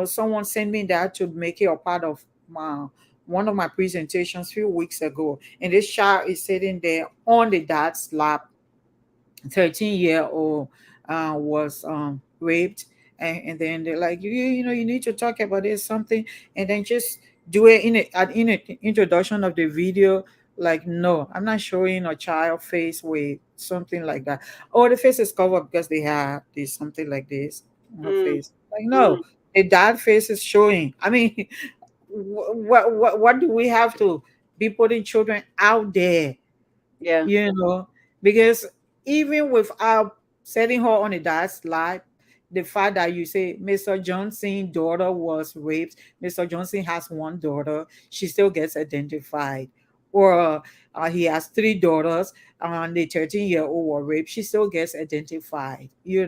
S1: someone sent me that to make it a part of my one of my presentations a few weeks ago. And this child is sitting there on the dad's lap. 13-year-old was raped. And then they're like, you need to talk about this something, and then just do it in an introduction of the video. Like, no, I'm not showing a child face with something like that. Oh, the face is covered because they have this something like this on her
S2: Mm,
S1: face. Like, no,
S2: mm,
S1: the dad face is showing. I mean, what do we have to be putting children out there,
S2: yeah.
S1: you know, because even without setting her on a dad's life, the fact that you say Mr. Johnson's daughter was raped, Mr. Johnson has one daughter, she still gets identified. Or he has three daughters, and the 13-year-old was raped, she still gets identified. We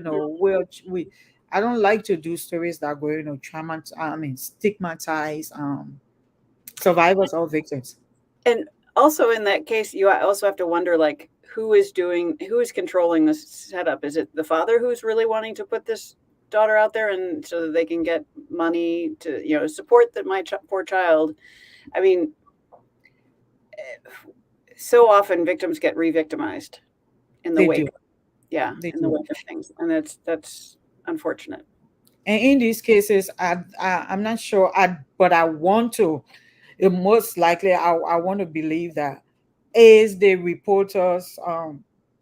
S1: I don't like to do stories that are going to stigmatize survivors or victims.
S2: And also in that case, you also have to wonder, like, who is controlling this setup? Is it the father who's really wanting to put this daughter out there, and so that they can get money to, support that poor child? I mean, so often victims get re-victimized in the
S1: They
S2: wake.
S1: do.
S2: Yeah,
S1: They
S2: in the
S1: do.
S2: wake of things, and that's unfortunate.
S1: And in these cases, I'm not sure, but I want to. Most likely, I want to believe that is the reporters,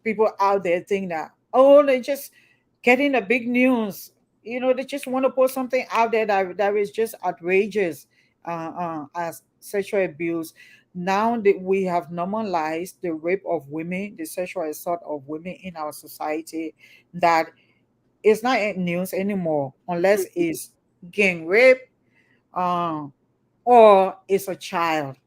S1: people out there think that, oh, they just getting the big news. They just want to put something out there that is just outrageous, as sexual abuse. Now that we have normalized the rape of women, the sexual assault of women in our society, that it's not news anymore unless it's gang rape, uh, or it's a child.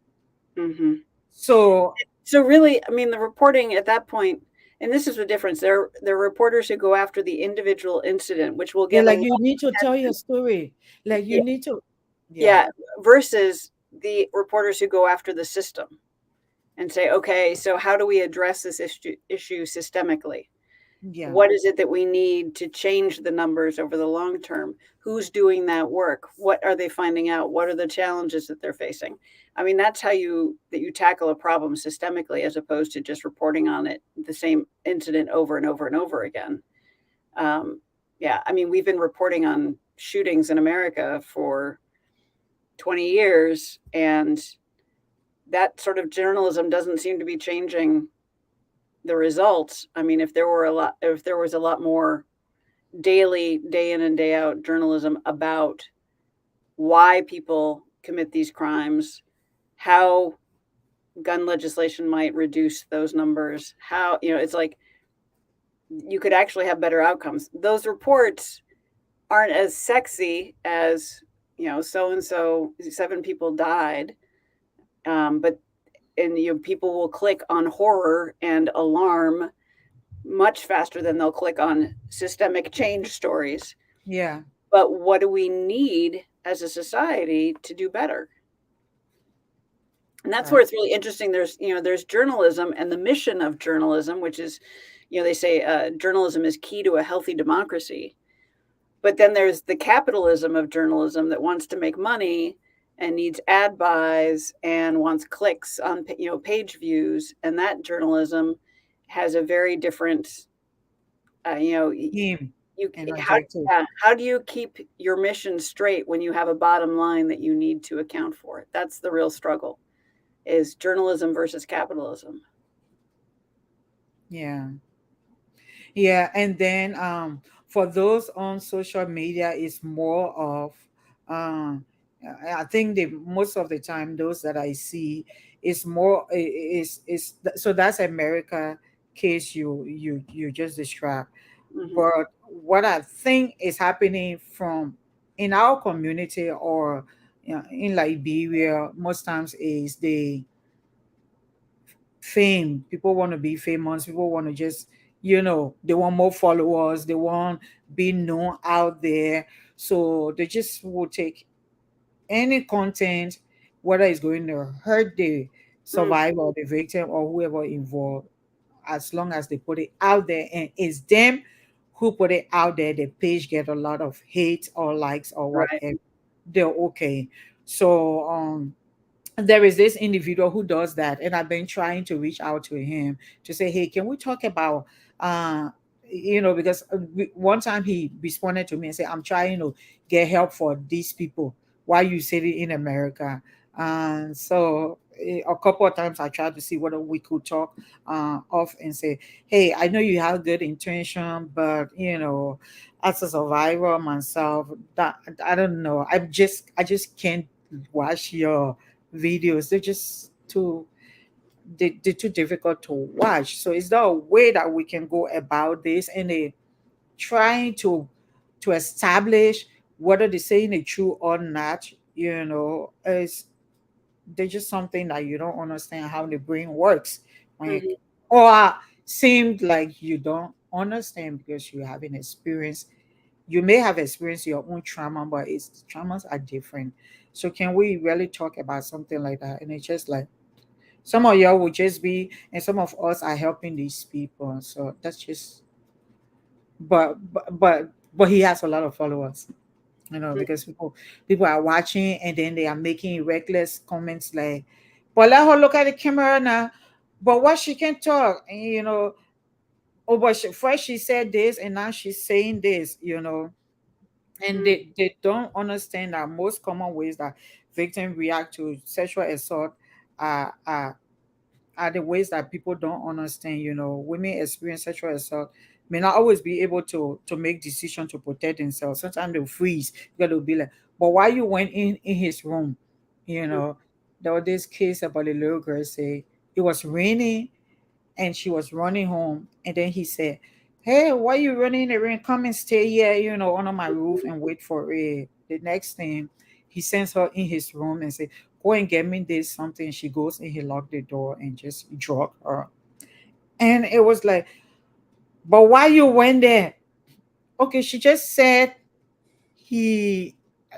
S2: Mm-hmm.
S1: So
S2: So really, I mean, the reporting at that point, and this is the difference. There are reporters who go after the individual incident, which will
S1: yeah,
S2: get a
S1: like
S2: lot
S1: you
S2: of
S1: need to tell your
S2: attention.
S1: story. Like you
S2: Yeah,
S1: need to, yeah,
S2: yeah, versus the reporters who go after the system and say, okay, so how do we address this issue systemically?
S1: yeah,
S2: What is it that we need to change the numbers over the long term? Who's doing that work? What are they finding out? What are the challenges that they're facing? I mean, that's how you tackle a problem systemically, as opposed to just reporting on it, the same incident over and over and over again. um, yeah, I mean, we've been reporting on shootings in America for 20 years, and that sort of journalism doesn't seem to be changing the results. I mean, if there was a lot more daily, day in and day out journalism about why people commit these crimes, how gun legislation might reduce those numbers, how, it's like you could actually have better outcomes. Those reports aren't as sexy as, so and so, 7 people died, but and people will click on horror and alarm much faster than they'll click on systemic change stories.
S1: yeah.
S2: but what do we need as a society to do better? And that's where
S1: Right.
S2: it's really interesting. There's journalism and the mission of journalism, which is, they say journalism is key to a healthy democracy. But then there's the capitalism of journalism that wants to make money and needs ad buys and wants clicks on page views, and that journalism has a very different you know
S1: Him
S2: you
S1: and
S2: how
S1: objective.
S2: yeah, how do you keep your mission straight when you have a bottom line that you need to account for? That's the real struggle, is journalism versus capitalism.
S1: Yeah. Yeah, and then for those on social media, it's more of um, I think the most of the time those that I see is more is so that's America case you just described.
S2: Hmm.
S1: But what I think is happening from in our community or in Liberia most times is the fame. People want to be famous. People want to just, they want more followers. They want be known out there. So they just will take any content, whether it's going to hurt the
S2: Mm,
S1: survivor or the victim or whoever involved, as long as they put it out there and it's them who put it out there, the page get a lot of hate or likes or
S2: right.
S1: whatever. They're okay. So there is this individual who does that, and I've been trying to reach out to him to say, hey, can we talk about because one time he responded to me and said, I'm trying to get help for these people while you sitting in America. And so a couple of times I tried to see whether we could talk off and say, hey, I know you have good intention, but as a survivor myself, that I don't know, I just can't watch your videos. They're too difficult to watch. So is there a way that we can go about this and trying to establish whether they're saying it true or not? Is there's just something that you don't understand how the brain works, like,
S2: Hmm.
S1: or seemed like you don't understand because you haven't experienced. You may have experienced your own trauma, but it's traumas are different. So can we really talk about something like that? And it's just like some of y'all will just be, and some of us are helping these people. So that's just, but he has a lot of followers, because people are watching and then they are making reckless comments like, "But let her look at the camera now." But what she can talk, and, oh, but first she said this and now she's saying this. And
S2: Hmm.
S1: they don't understand that most common ways that victims react to sexual assault are, are are the ways that people don't understand. Women experience sexual assault may not always be able to make decisions to protect themselves. Sometimes they'll freeze because they'll be like, but why you went in his room? you know there was this case about a little girl say it was raining and she was running home, and then he said, hey, why you running in the rain? Come and stay here, under my roof and wait for it. The next thing, he sends her in his room and say, go and get me this something. She goes and he locked the door and just drug her. And it was like, but why you went there? Okay, she just said he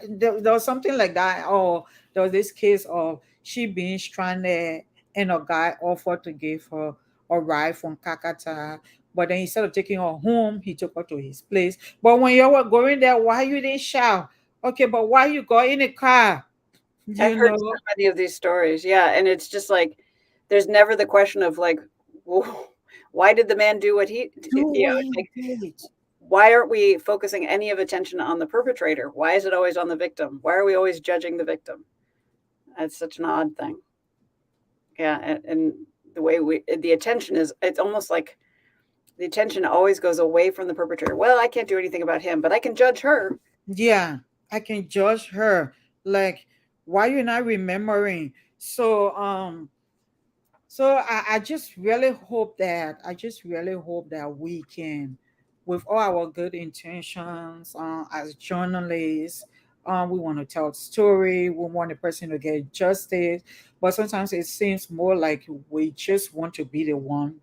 S1: there was something like that, or there was this case of she being stranded and a guy offered to give her a ride from Kakata, but then instead of taking her home he took her to his place. But when you were going there, why you didn't shout? Okay, but why you got in the car?
S2: I've
S1: you
S2: heard so
S1: know
S2: many of these stories. Yeah, and it's just like there's never the question of like, why did the man do what he?
S1: do what
S2: It's
S1: he
S2: like,
S1: did.
S2: why aren't we focusing any of attention on the perpetrator? Why is it always on the victim? Why are we always judging the victim? That's such an odd thing. Yeah, and the way the attention is, it's almost like the attention always goes away from the perpetrator. Well, I can't do anything about him, but I can judge her.
S1: Yeah, I can judge her. Like, why you not remembering? So I just really hope that we can, with all our good intentions, as journalists, we want to tell a story. We want the person to get justice, but sometimes it seems more like we just want to be the one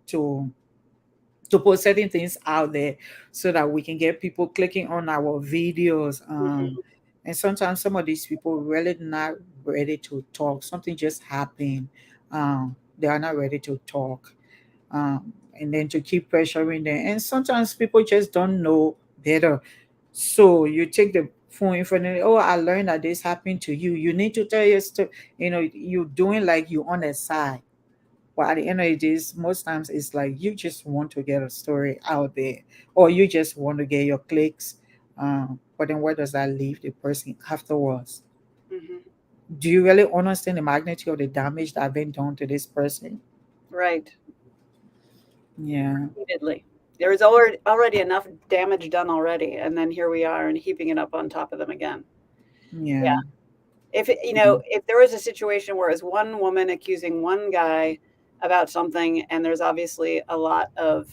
S1: to put certain things out there so that we can get people clicking on our videos.
S2: Mhm.
S1: And sometimes some of these people really not ready to talk. Something just happened. They are not ready to talk. And then to keep pressuring them. And sometimes people just don't know better. So you take the phone in front of them, oh, I learned that this happened to you. You need to tell your story. You're doing like you on the side. But at the end of the day, most times it's like you just want to get a story out there, or you just want to get your clicks. But then where does that leave the person afterwards?
S2: Mhm.
S1: Do you really understand the magnitude of the damage that been done to this person?
S2: Right.
S1: Yeah,
S2: Repeatedly. There was already enough damage done already, and then here we are and heaping it up on top of them again. Yeah.
S1: yeah,
S2: If there was a situation where it's one woman accusing one guy about something, and there's obviously a lot of,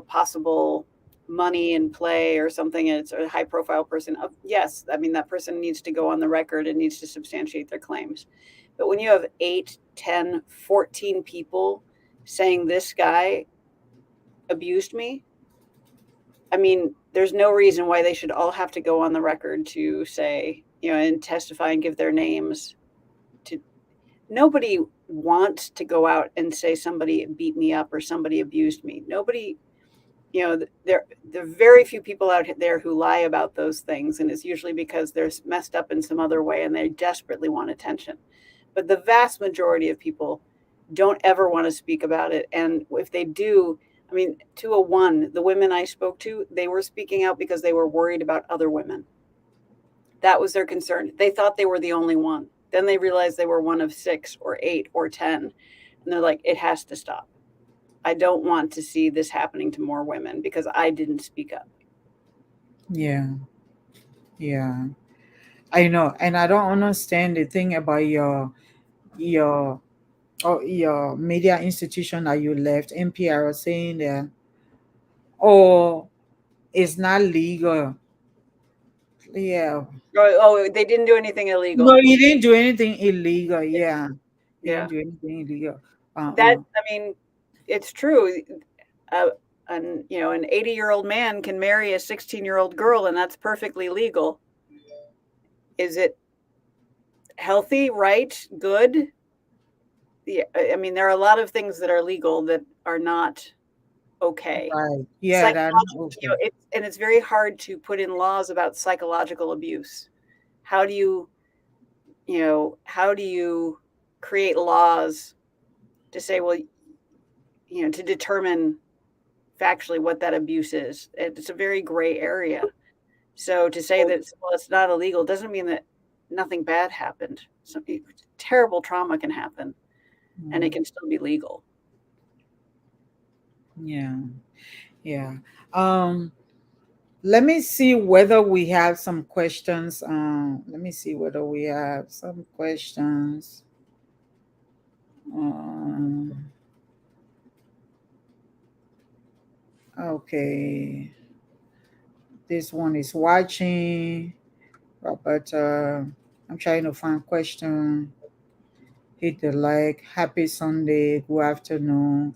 S2: possible money in play or something, and it's a high profile person, yes, I mean, that person needs to go on the record and needs to substantiate their claims. But when you have 8, 10, 14 people saying this guy abused me, I mean, there's no reason why they should all have to go on the record to say, and testify and give their names to. Nobody wants to go out and say somebody beat me up or somebody abused me. Nobody, there are very few people out there who lie about those things, and it's usually because they're messed up in some other way and they desperately want attention. But the vast majority of people don't ever want to speak about it, and if they do, I mean, to a one, the women I spoke to, they were speaking out because they were worried about other women. That was their concern. They thought they were the only one. Then they realized they were one of 6 or 8 or 10. And they're like, it has to stop. I don't want to see this happening to more women because I didn't speak up.
S1: yeah, yeah. I know, and I don't understand the thing about your your media institution that you left. NPR was saying that, oh, it's not legal. Yeah.
S2: They didn't do anything
S1: No,
S2: illegal.
S1: he didn't do anything illegal. Yeah, he
S2: Yeah.
S1: didn't do anything illegal.
S2: That, I mean, it's true. Uh, an 80-year-old man can marry a 16-year-old girl, and that's perfectly legal. Is it healthy, right, good? Yeah, I mean, there are a lot of things that are legal that are not okay.
S1: Right. Yeah, that
S2: Psychology,
S1: okay.
S2: it's very hard to put in laws about psychological abuse. How do you, how do you create laws to say, well, to determine factually what that abuse is? It's a very gray area. So to say that, well, it's not illegal doesn't mean that nothing bad happened. Some terrible trauma can happen, and it
S1: Mm,
S2: can still be legal.
S1: yeah, yeah. Um, Let me see whether we have some questions. Let me see whether we have some questions. Um, okay, this one is watching. Roberta, I'm trying to find question. Hit the like. Happy Sunday. Good afternoon.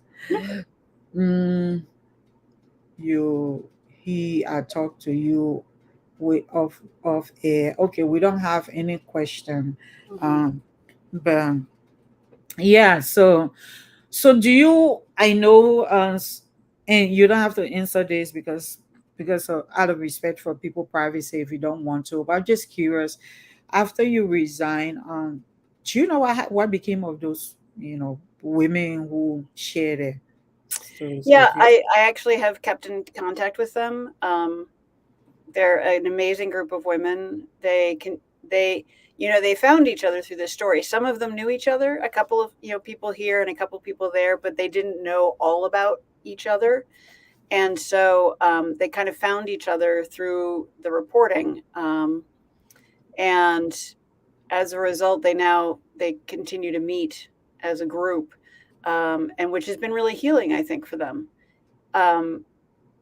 S1: Mm, you, I talked to you. We of air. Okay, we don't have any question.
S2: Mhm.
S1: Um, but yeah, so do you, I know, and you don't have to answer this because of, out of respect for people privacy if you don't want to, but I'm just curious, after you resign, do you know what became of those, women who share their stories
S2: Yeah,
S1: with you?
S2: I actually have kept in contact with them. They're an amazing group of women. They found each other through this story. Some of them knew each other, a couple of, people here and a couple people there, but they didn't know all about each other. And so they kind of found each other through the reporting. And as a result, they continue to meet as a group, and which has been really healing, I think, for them. Um,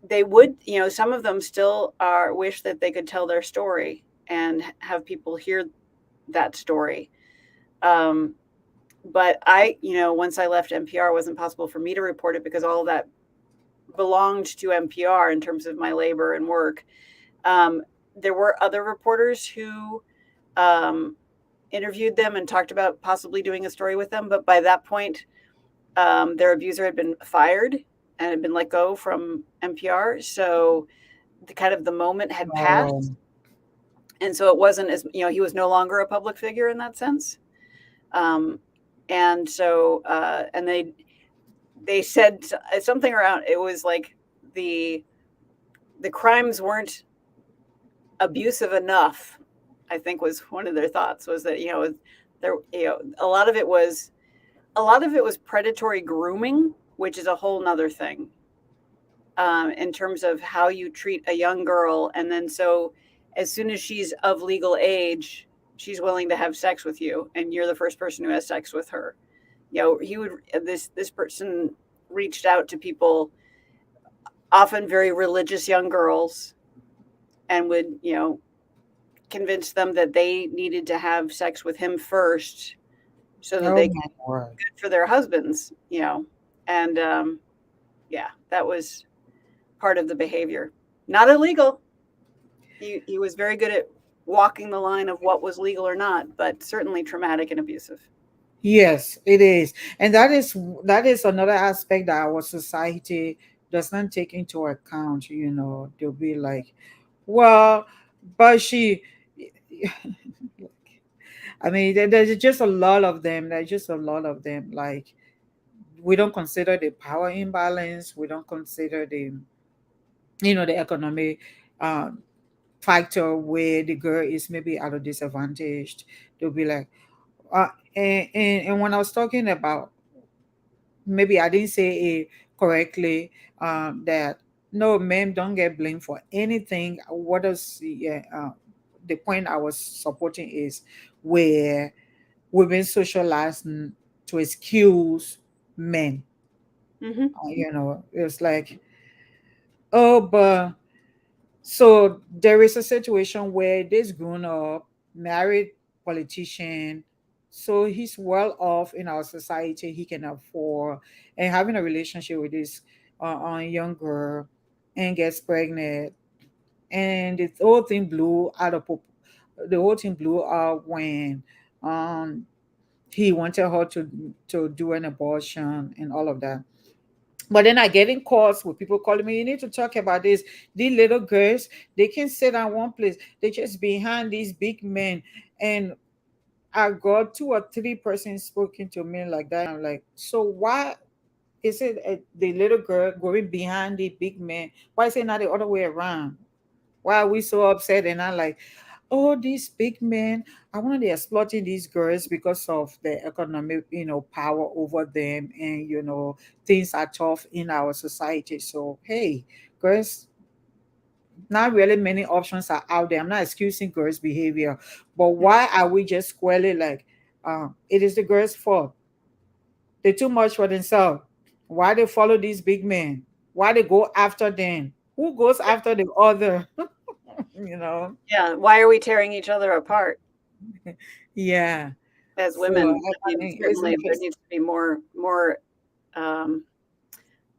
S2: they would, some of them still are wish that they could tell their story and have people hear that story. Um, but once I left NPR, it wasn't possible for me to report it because all of that belonged to NPR in terms of my labor and work. Um, there were other reporters who um, interviewed them and talked about possibly doing a story with them, but by that point, their abuser had been fired and had been let go from NPR. So the moment had
S1: Oh,
S2: passed, and so it wasn't as he was no longer a public figure in that sense. Um, and so and they said something around it was like the the crimes weren't abusive enough. I think was one of their thoughts was that there a lot of it was predatory grooming, which is a whole nother thing in terms of how you treat a young girl, and then so as soon as she's of legal age, she's willing to have sex with you, and you're the first person who has sex with her. He would this person reached out to people, often very religious young girls, and would convince them that they needed to have sex with him first so that
S1: oh
S2: they could
S1: my word.
S2: be good for their husbands, and yeah, that was part of the behavior. Not illegal. He was very good at walking the line of what was legal or not, but certainly traumatic and abusive.
S1: Yes, it is. And that is another aspect that our society does not take into account, they'll be like, well, but she I mean, there's just a lot of them. There's just a lot of them. Like, we don't consider the power imbalance. We don't consider the economic um, factor where the girl is maybe at a disadvantage. They'll be like, uh, and when I was talking about, maybe I didn't say it correctly, that no, men don't get blamed for anything. What does the point I was supporting is where we've been socialized to excuse men.
S2: Hmm.
S1: It's like, oh, but so there is a situation where this grown up, married politician, so he's well off in our society, he can afford, and having a relationship with this young girl and gets pregnant, and the whole thing blew out when um he wanted her to do an abortion and all of that. But then I get in calls with people calling me, you need to talk about this. These little girls, they can sit in one place. They just behind these big men. And I got two or three persons speaking to me like that. I'm like, so why is it the little girl going behind the big man? Why is it not the other way around? Why are we so upset? And I'm like, oh, these big men, I want to be exploiting these girls because of the economic, power over them, and things are tough in our society. So hey, girls, not really many options are out there. I'm not excusing girls' behavior, but why are we just squarely like, it is the girls' fault? They're too much for themselves. Why they follow these big men? Why they go after them? Who goes after the other? you know
S2: Yeah. Why are we tearing each other apart
S1: yeah.
S2: as
S1: So
S2: women? I
S1: I
S2: mean,
S1: mean, it's
S2: certainly there needs to be more um,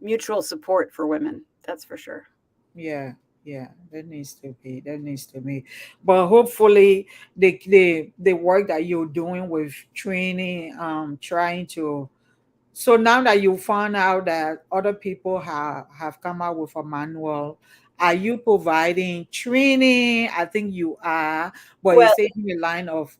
S2: mutual support for women. That's for sure.
S1: yeah, yeah. There needs to be. But hopefully, the work that you're doing with training, trying to. So now that you found out that other people have come out with a manual, are you providing training? I think you are, but
S2: Well,
S1: is it in the line of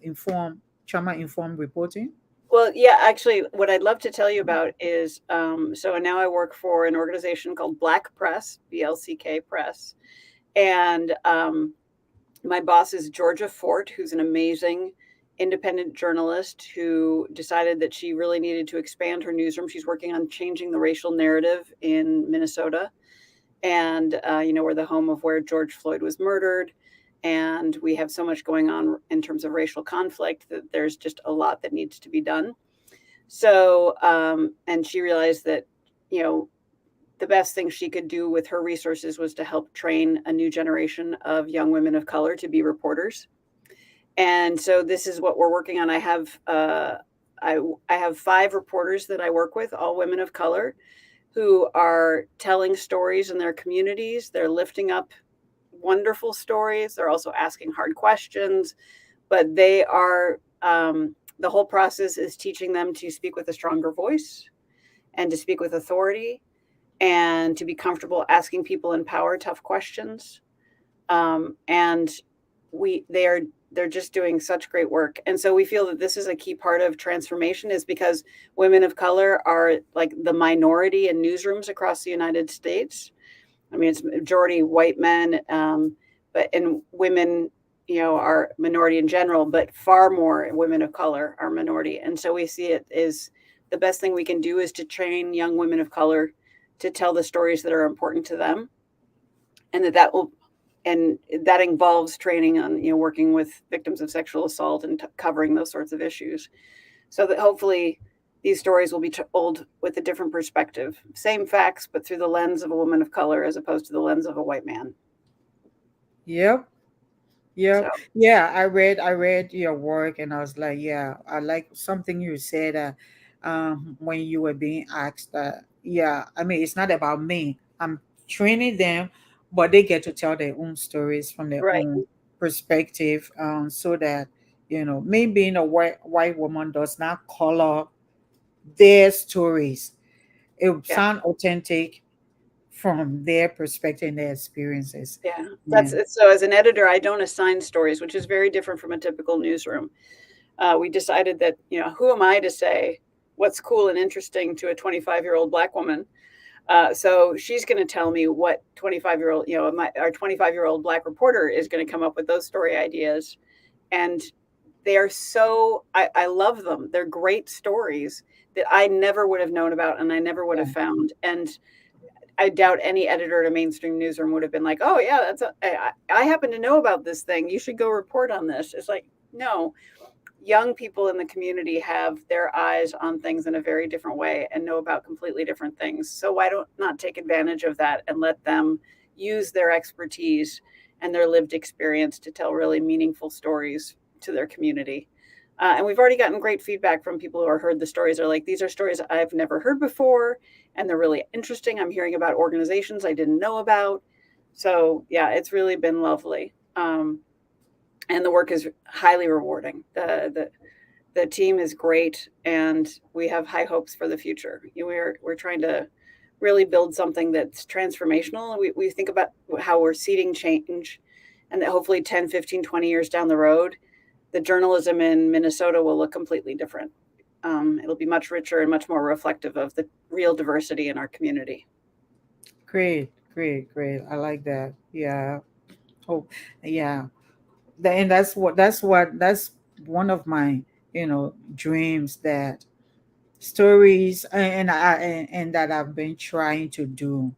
S1: informed trauma informed reporting?
S2: Well, yeah, actually, what I'd love to tell you about is so now I work for an organization called Black Press, BLCK Press. And my boss is Georgia Fort, who's an amazing independent journalist who decided that she really needed to expand her newsroom. She's working on changing the racial narrative in Minnesota. And, we're the home of where George Floyd was murdered. And we have so much going on in terms of racial conflict that there's just a lot that needs to be done. So, and she realized that, you know, the best thing she could do with her resources was to help train a new generation of young women of color to be reporters. And so this is what we're working on. I have 5 reporters that I work with, all women of color, who are telling stories in their communities. They're lifting up wonderful stories. They're also asking hard questions, but they are, the whole process is teaching them to speak with a stronger voice and to speak with authority and to be comfortable asking people in power tough questions. And they're just doing such great work. And so we feel that this is a key part of transformation, is because women of color are like the minority in newsrooms across the United States. I mean, it's majority white men, but and women, are minority in general, but far more women of color are minority. And so we see it as the best thing we can do is to train young women of color to tell the stories that are important to them, and that involves training on, working with victims of sexual assault and covering those sorts of issues, so that hopefully these stories will be told with a different perspective, same facts but through the lens of a woman of color as opposed to the lens of a white man.
S1: Yep.
S2: So
S1: Yep. Yeah, I read your work and I was like, yeah, I like something you said when you were being asked that, yeah, I mean, it's not about me. I'm training them, but they get to tell their own stories from their
S2: right.
S1: own perspective, so that, me being a white woman does not color their stories. It would
S2: Yeah.
S1: sound authentic from their perspective and their experiences.
S2: Yeah,
S1: Yeah.
S2: so as an editor, I don't assign stories, which is very different from a typical newsroom. We decided that, who am I to say what's cool and interesting to a 25-year-old Black woman? So she's going to tell me what 25-year-old, our 25-year-old Black reporter is going to come up with those story ideas. And they are I love them. They're great stories that I never would have known about and I never would have found. And I doubt any editor at a mainstream newsroom would have been like, "Oh yeah, I happen to know about this thing. You should go report on this." It's like, no, young people in the community have their eyes on things in a very different way and know about completely different things. So why don't not take advantage of that and let them use their expertise and their lived experience to tell really meaningful stories to their community? And we've already gotten great feedback from people who have heard the stories. Are like, these are stories I've never heard before, and they're really interesting. I'm hearing about organizations I didn't know about. So yeah, it's really been lovely. And the work is highly rewarding. The team is great, and we have high hopes for the future. We're trying to really build something that's transformational. We think about how we're seeding change, and that hopefully 10, 15, 20 years down the road, the journalism in Minnesota will look completely different. It'll be much richer and much more reflective of the real diversity in our community.
S1: Great, great, great. I like that. Yeah. Oh, yeah. And that's one of my, dreams, that stories, and that I've been trying to do.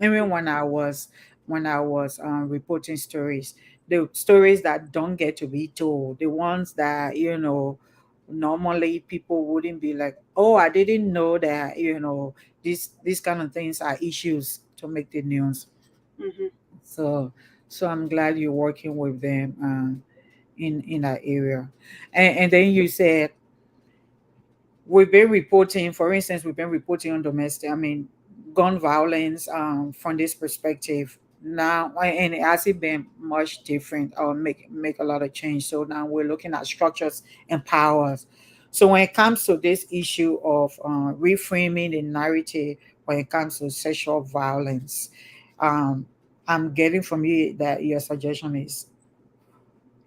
S1: Even when I was reporting stories, the stories that don't get to be told, the ones that, normally people wouldn't be like, oh, I didn't know that, these kind of things are issues to make the news.
S2: Hmm.
S1: So I'm glad you're working with them, in that area. And then you said, we've been reporting, for instance, we've been reporting on domestic, I mean, gun violence, from this perspective now, and it hasn't been much different or make a lot of change. So now we're looking at structures and powers. So when it comes to this issue of reframing the narrative when it comes to sexual violence, um, I'm getting from you that your suggestion is,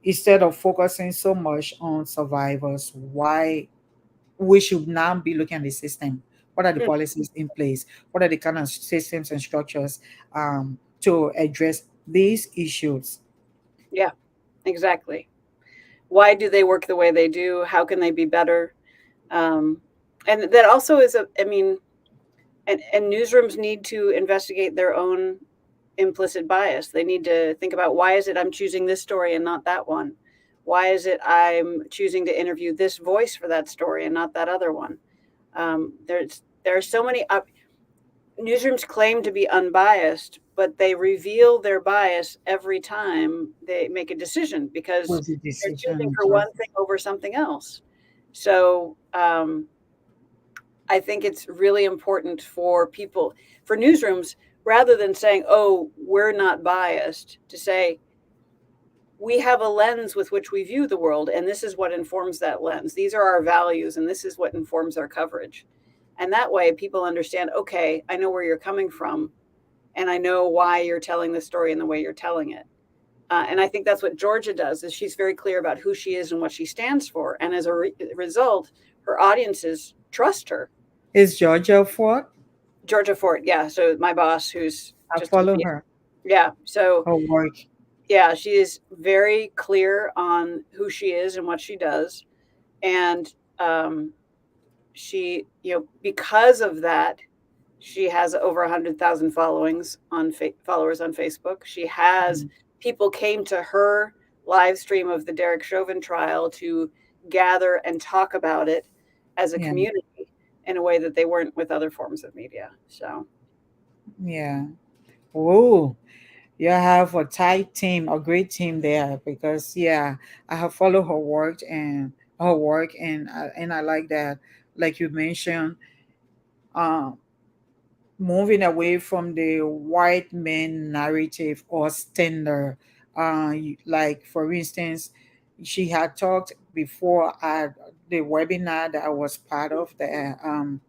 S1: instead of focusing so much on survivors, why we should now be looking at the system. What are the policies in place? What are the kind of systems and structures, to address these issues?
S2: Yeah, exactly. Why do they work the way they do? How can they be better? Um, and that also is I mean, and newsrooms need to investigate their own implicit bias. They need to think about, why is it I'm choosing this story and not that one? Why is it I'm choosing to interview this voice for that story and not that other one? There are so many newsrooms claim to be unbiased, but they reveal their bias every time they make a decision, because
S1: With the
S2: they're choosing
S1: decision
S2: for one
S1: choices.
S2: thing over something else. So I think it's really important for people, for newsrooms, rather than saying, oh, we're not biased, to say, we have a lens with which we view the world, and this is what informs that lens. These are our values, and this is what informs our coverage. And that way, people understand, okay, I know where you're coming from, and I know why you're telling the story in the way you're telling it. And I think that's what Georgia does, is she's very clear about who she is and what she stands for. And as a result, her audiences trust her.
S1: Is Georgia Ford?
S2: Georgia Ford, yeah. So my boss, who's
S1: I
S2: just a
S1: follow
S2: lady,
S1: her,
S2: yeah. So
S1: her work.
S2: yeah, she is very clear on who she is and what she does, and she, because of that, she has over 100,000 followers on Facebook. She has
S1: Mm,
S2: people came to her live stream of the Derek Chauvin trial to gather and talk about it as a
S1: yeah,
S2: community in a way that they weren't with other forms of media. So
S1: yeah. Oh, you have a tight team, a great team there because yeah, I have followed her work, and I like that. Like you mentioned, um, moving away from the white man narrative or standard. Like for instance, she had talked before at the webinar that I was part of. The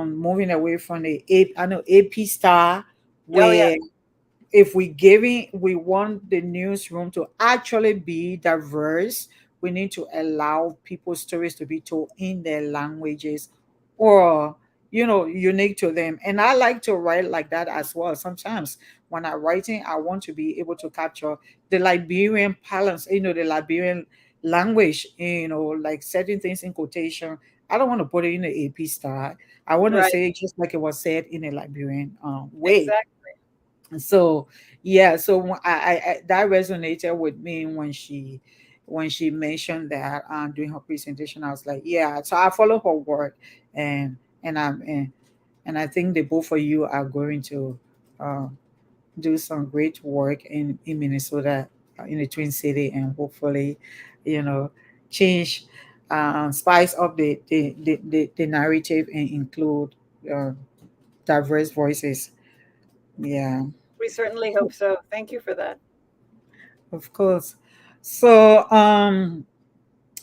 S1: moving away from I know AP Star,
S2: oh yeah,
S1: where if we want the newsroom to actually be diverse, we need to allow people's stories to be told in their languages or unique to them. And I like to write like that as well. Sometimes when I'm writing, I want to be able to capture the Liberian balance, the Liberian language, like setting things in quotation. I don't want to put it in the AP style. I want to
S2: right,
S1: say it just like it was said in a Liberian way.
S2: exactly.
S1: So yeah, so I that resonated with me when she mentioned that during her presentation. I was like, yeah. So I follow her work, and and I'm and I think the both of you are going to uh, do some great work in Minnesota, in the Twin City, and hopefully, you know, change, spice up the narrative and include uh, diverse voices. Yeah.
S2: We certainly hope so. Thank you for that.
S1: Of course. So,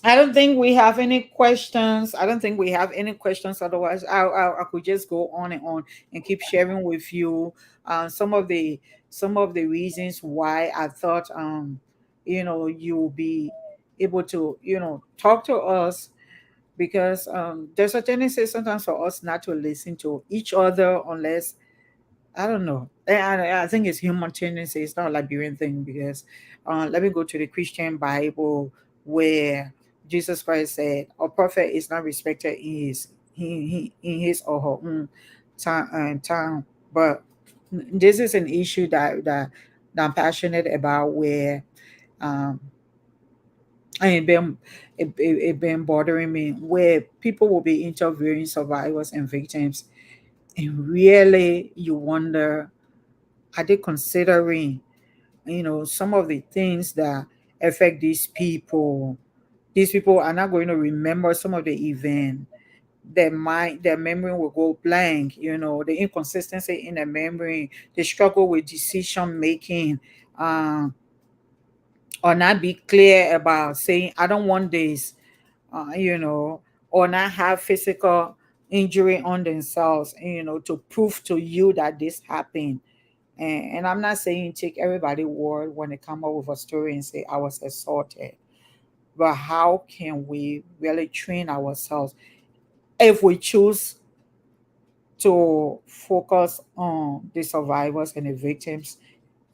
S1: I don't think we have any questions. I don't think we have any questions. Otherwise, I could just go on and keep sharing with you some of the reasons why I thought you'll be able to talk to us, because there's a tendency sometimes for us not to listen to each other unless I don't know. I think it's human tendency. It's not a Liberian thing because let me go to the Christian Bible where Jesus Christ said, "A prophet is not respected in his or her own town." But this is an issue that I'm passionate about, where um, and it been bothering me, where people will be interviewing survivors and victims, and really you wonder, are they considering some of the things that affect these people are not going to remember some of the event. Their memory will go blank, the inconsistency in their memory, the struggle with decision making, uh, or not be clear about saying I don't want this, or not have physical injury on themselves, to prove to you that this happened. And I'm not saying take everybody word when they come up with a story and say I was assaulted, but how can we really train ourselves if we choose to focus on the survivors and the victims,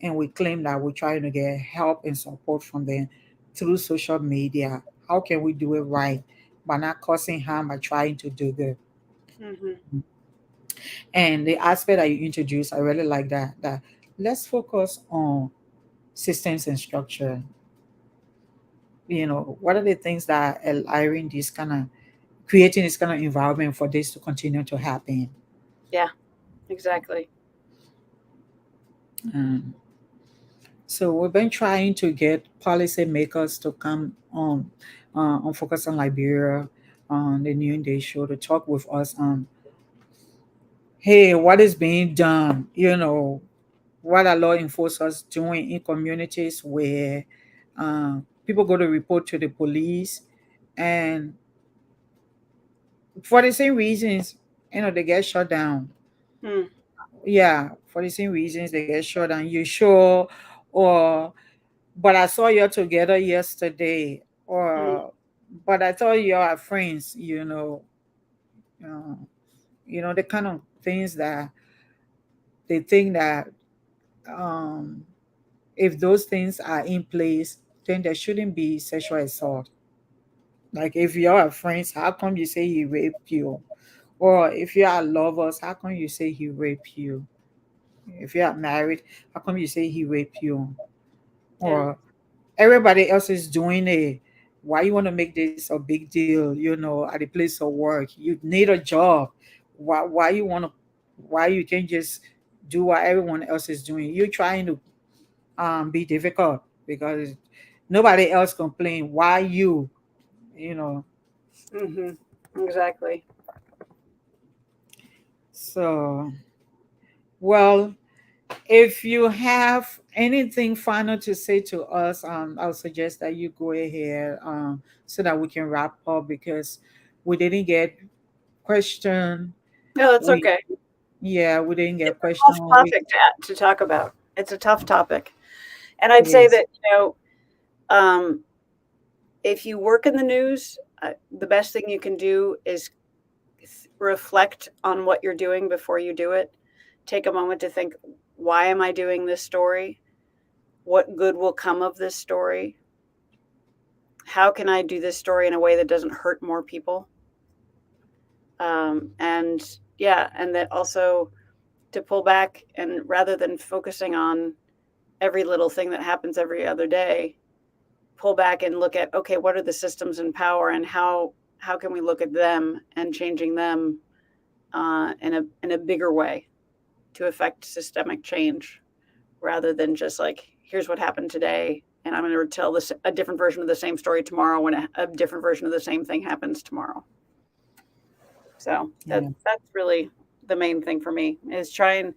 S1: and we claim that we're trying to get help and support from them through social media? How can we do it right by not causing harm, by trying to do good?
S2: Hmm.
S1: And the aspect that you introduced, I really like that let's focus on systems and structure. What are the things that are allowing this kind of creating this kind of environment for this to continue to happen?
S2: Yeah, exactly.
S1: um, so we've been trying to get policymakers to come on focus on Liberia. on the noonday show to talk with us on, hey, what is being done, what are law enforcers doing in communities where people go to report to the police, and for the same reasons, they get shut down.
S2: Mm,
S1: Yeah, for the same reasons they get shut down. You sure? Or, but I saw you together yesterday.
S2: mm,
S1: Or, but I thought you are friends. Uh, the kind of things that they think that, um, if those things are in place, then there shouldn't be sexual assault. Like if you are friends, how come you say he raped you? Or if you are lovers, how come you say he raped you? If you are married, how come you say he raped you?
S2: yeah.
S1: Or everybody else is doing it. Why you want to make this a big deal, at the place of work? You need a job. Why you want to, why you can't just do what everyone else is doing? You're trying to be difficult because nobody else complain. Why you? You know.
S2: Hmm. Exactly.
S1: So, well, if you have anything final to say to us, I'll suggest that you go ahead, so that we can wrap up because we didn't get question.
S2: No, that's
S1: We
S2: okay.
S1: Yeah, we didn't get
S2: It's a
S1: question.
S2: tough
S1: We
S2: topic to talk about. It's a tough topic. And I'd
S1: It
S2: say
S1: is.
S2: that, um, if you work in the news, the best thing you can do is reflect on what you're doing before you do it. Take a moment to think, why am I doing this story? What good will come of this story? How can I do this story in a way that doesn't hurt more people? And yeah, and that also to pull back and rather than focusing on every little thing that happens every other day, pull back and look at, okay, what are the systems in power and how can we look at them and changing them in a bigger way to affect systemic change rather than just like, here's what happened today and I'm going to tell this a different version of the same story tomorrow when a different version of the same thing happens tomorrow. So
S1: Yeah.
S2: that's really the main thing for me is try and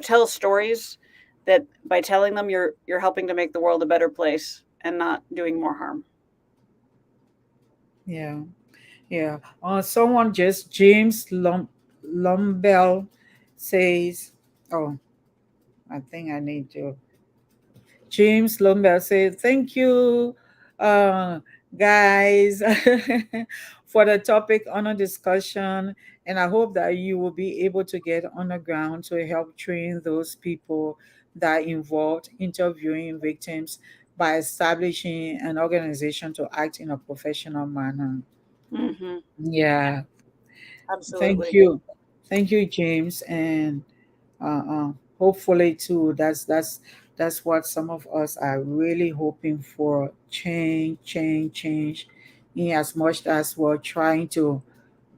S2: tell stories that by telling them you're helping to make the world a better place and not doing more harm.
S1: Yeah. Yeah. Someone just James Lumbell says, oh, I think I need to. James Lomber said, thank you, uh, guys, for the topic on a discussion. And I hope that you will be able to get on the ground to help train those people that are involved interviewing victims by establishing an organization to act in a professional manner.
S2: Hmm. Yeah,
S1: Yeah, thank
S2: absolutely.
S1: you. Thank you, James. And hopefully too, that's what some of us are really hoping for: change, change, change. In as much as we're trying to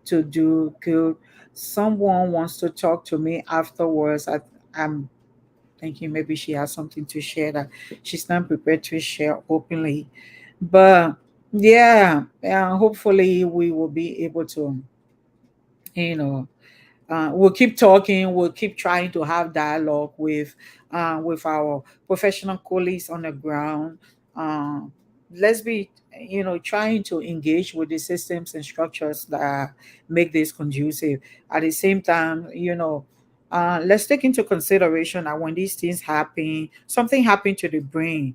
S1: do good, someone wants to talk to me afterwards. I'm thinking maybe she has something to share that she's not prepared to share openly, but yeah, hopefully we will be able to, you know we'll keep talking. We'll keep trying to have dialogue with our professional colleagues on the ground. Um, let's be, trying to engage with the systems and structures that make this conducive. At the same time, let's take into consideration that when these things happen, something happened to the brain.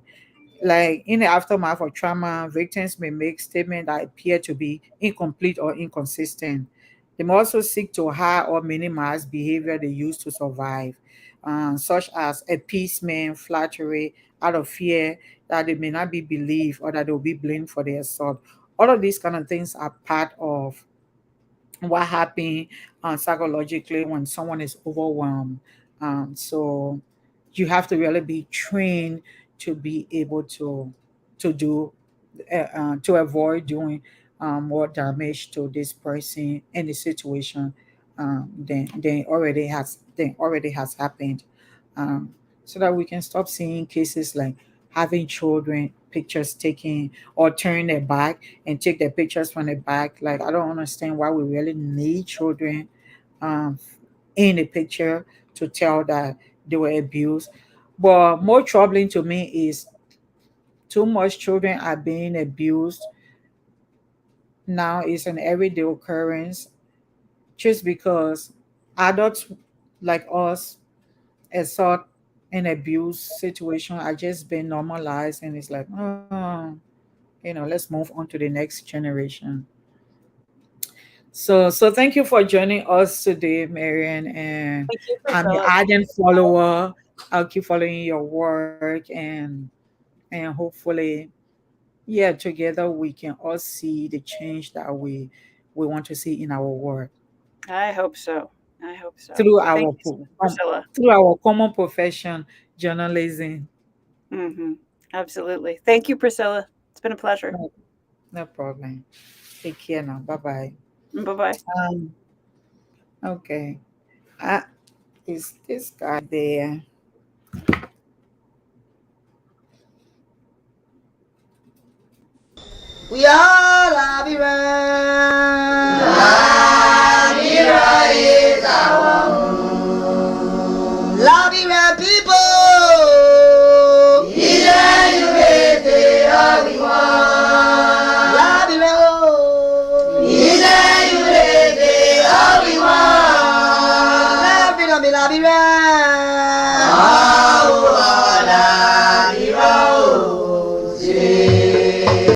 S1: Like in the aftermath of trauma, victims may make statements that appear to be incomplete or inconsistent. They may also seek to hide or minimize behavior they used to survive, such as appeasement, flattery, out of fear that they may not be believed or that they'll be blamed for the assault. All of these kind of things are part of what happened psychologically when someone is overwhelmed. So you have to really be trained to be able to do to avoid doing more damage to this person in the situation then already has happened, um, so that we can stop seeing cases like having children pictures taken or turn their back and take their pictures from the back. Like I don't understand why we really need children um, in the picture to tell that they were abused. But more troubling to me is too much children are being abused now. It's an everyday occurrence just because adults like us assault and abuse situation are just being normalized, and it's like, oh, let's move on to the next generation. So thank you for joining us today, Marian, and
S2: Thank you,
S1: I'm your
S2: Priscilla.
S1: ardent follower. I'll keep following your work, and hopefully, yeah, together we can all see the change that we want to see in our world
S2: I hope so. I hope so.
S1: through
S2: Well, thank
S1: our
S2: you so much, Priscilla.
S1: through our common profession, journalism.
S2: Hmm. Absolutely. Thank you, Priscilla. It's been a pleasure.
S1: No, no problem. Take care now. Bye bye.
S2: Bye bye.
S1: Um. Okay. Uh, is this guy there?
S3: We all love you,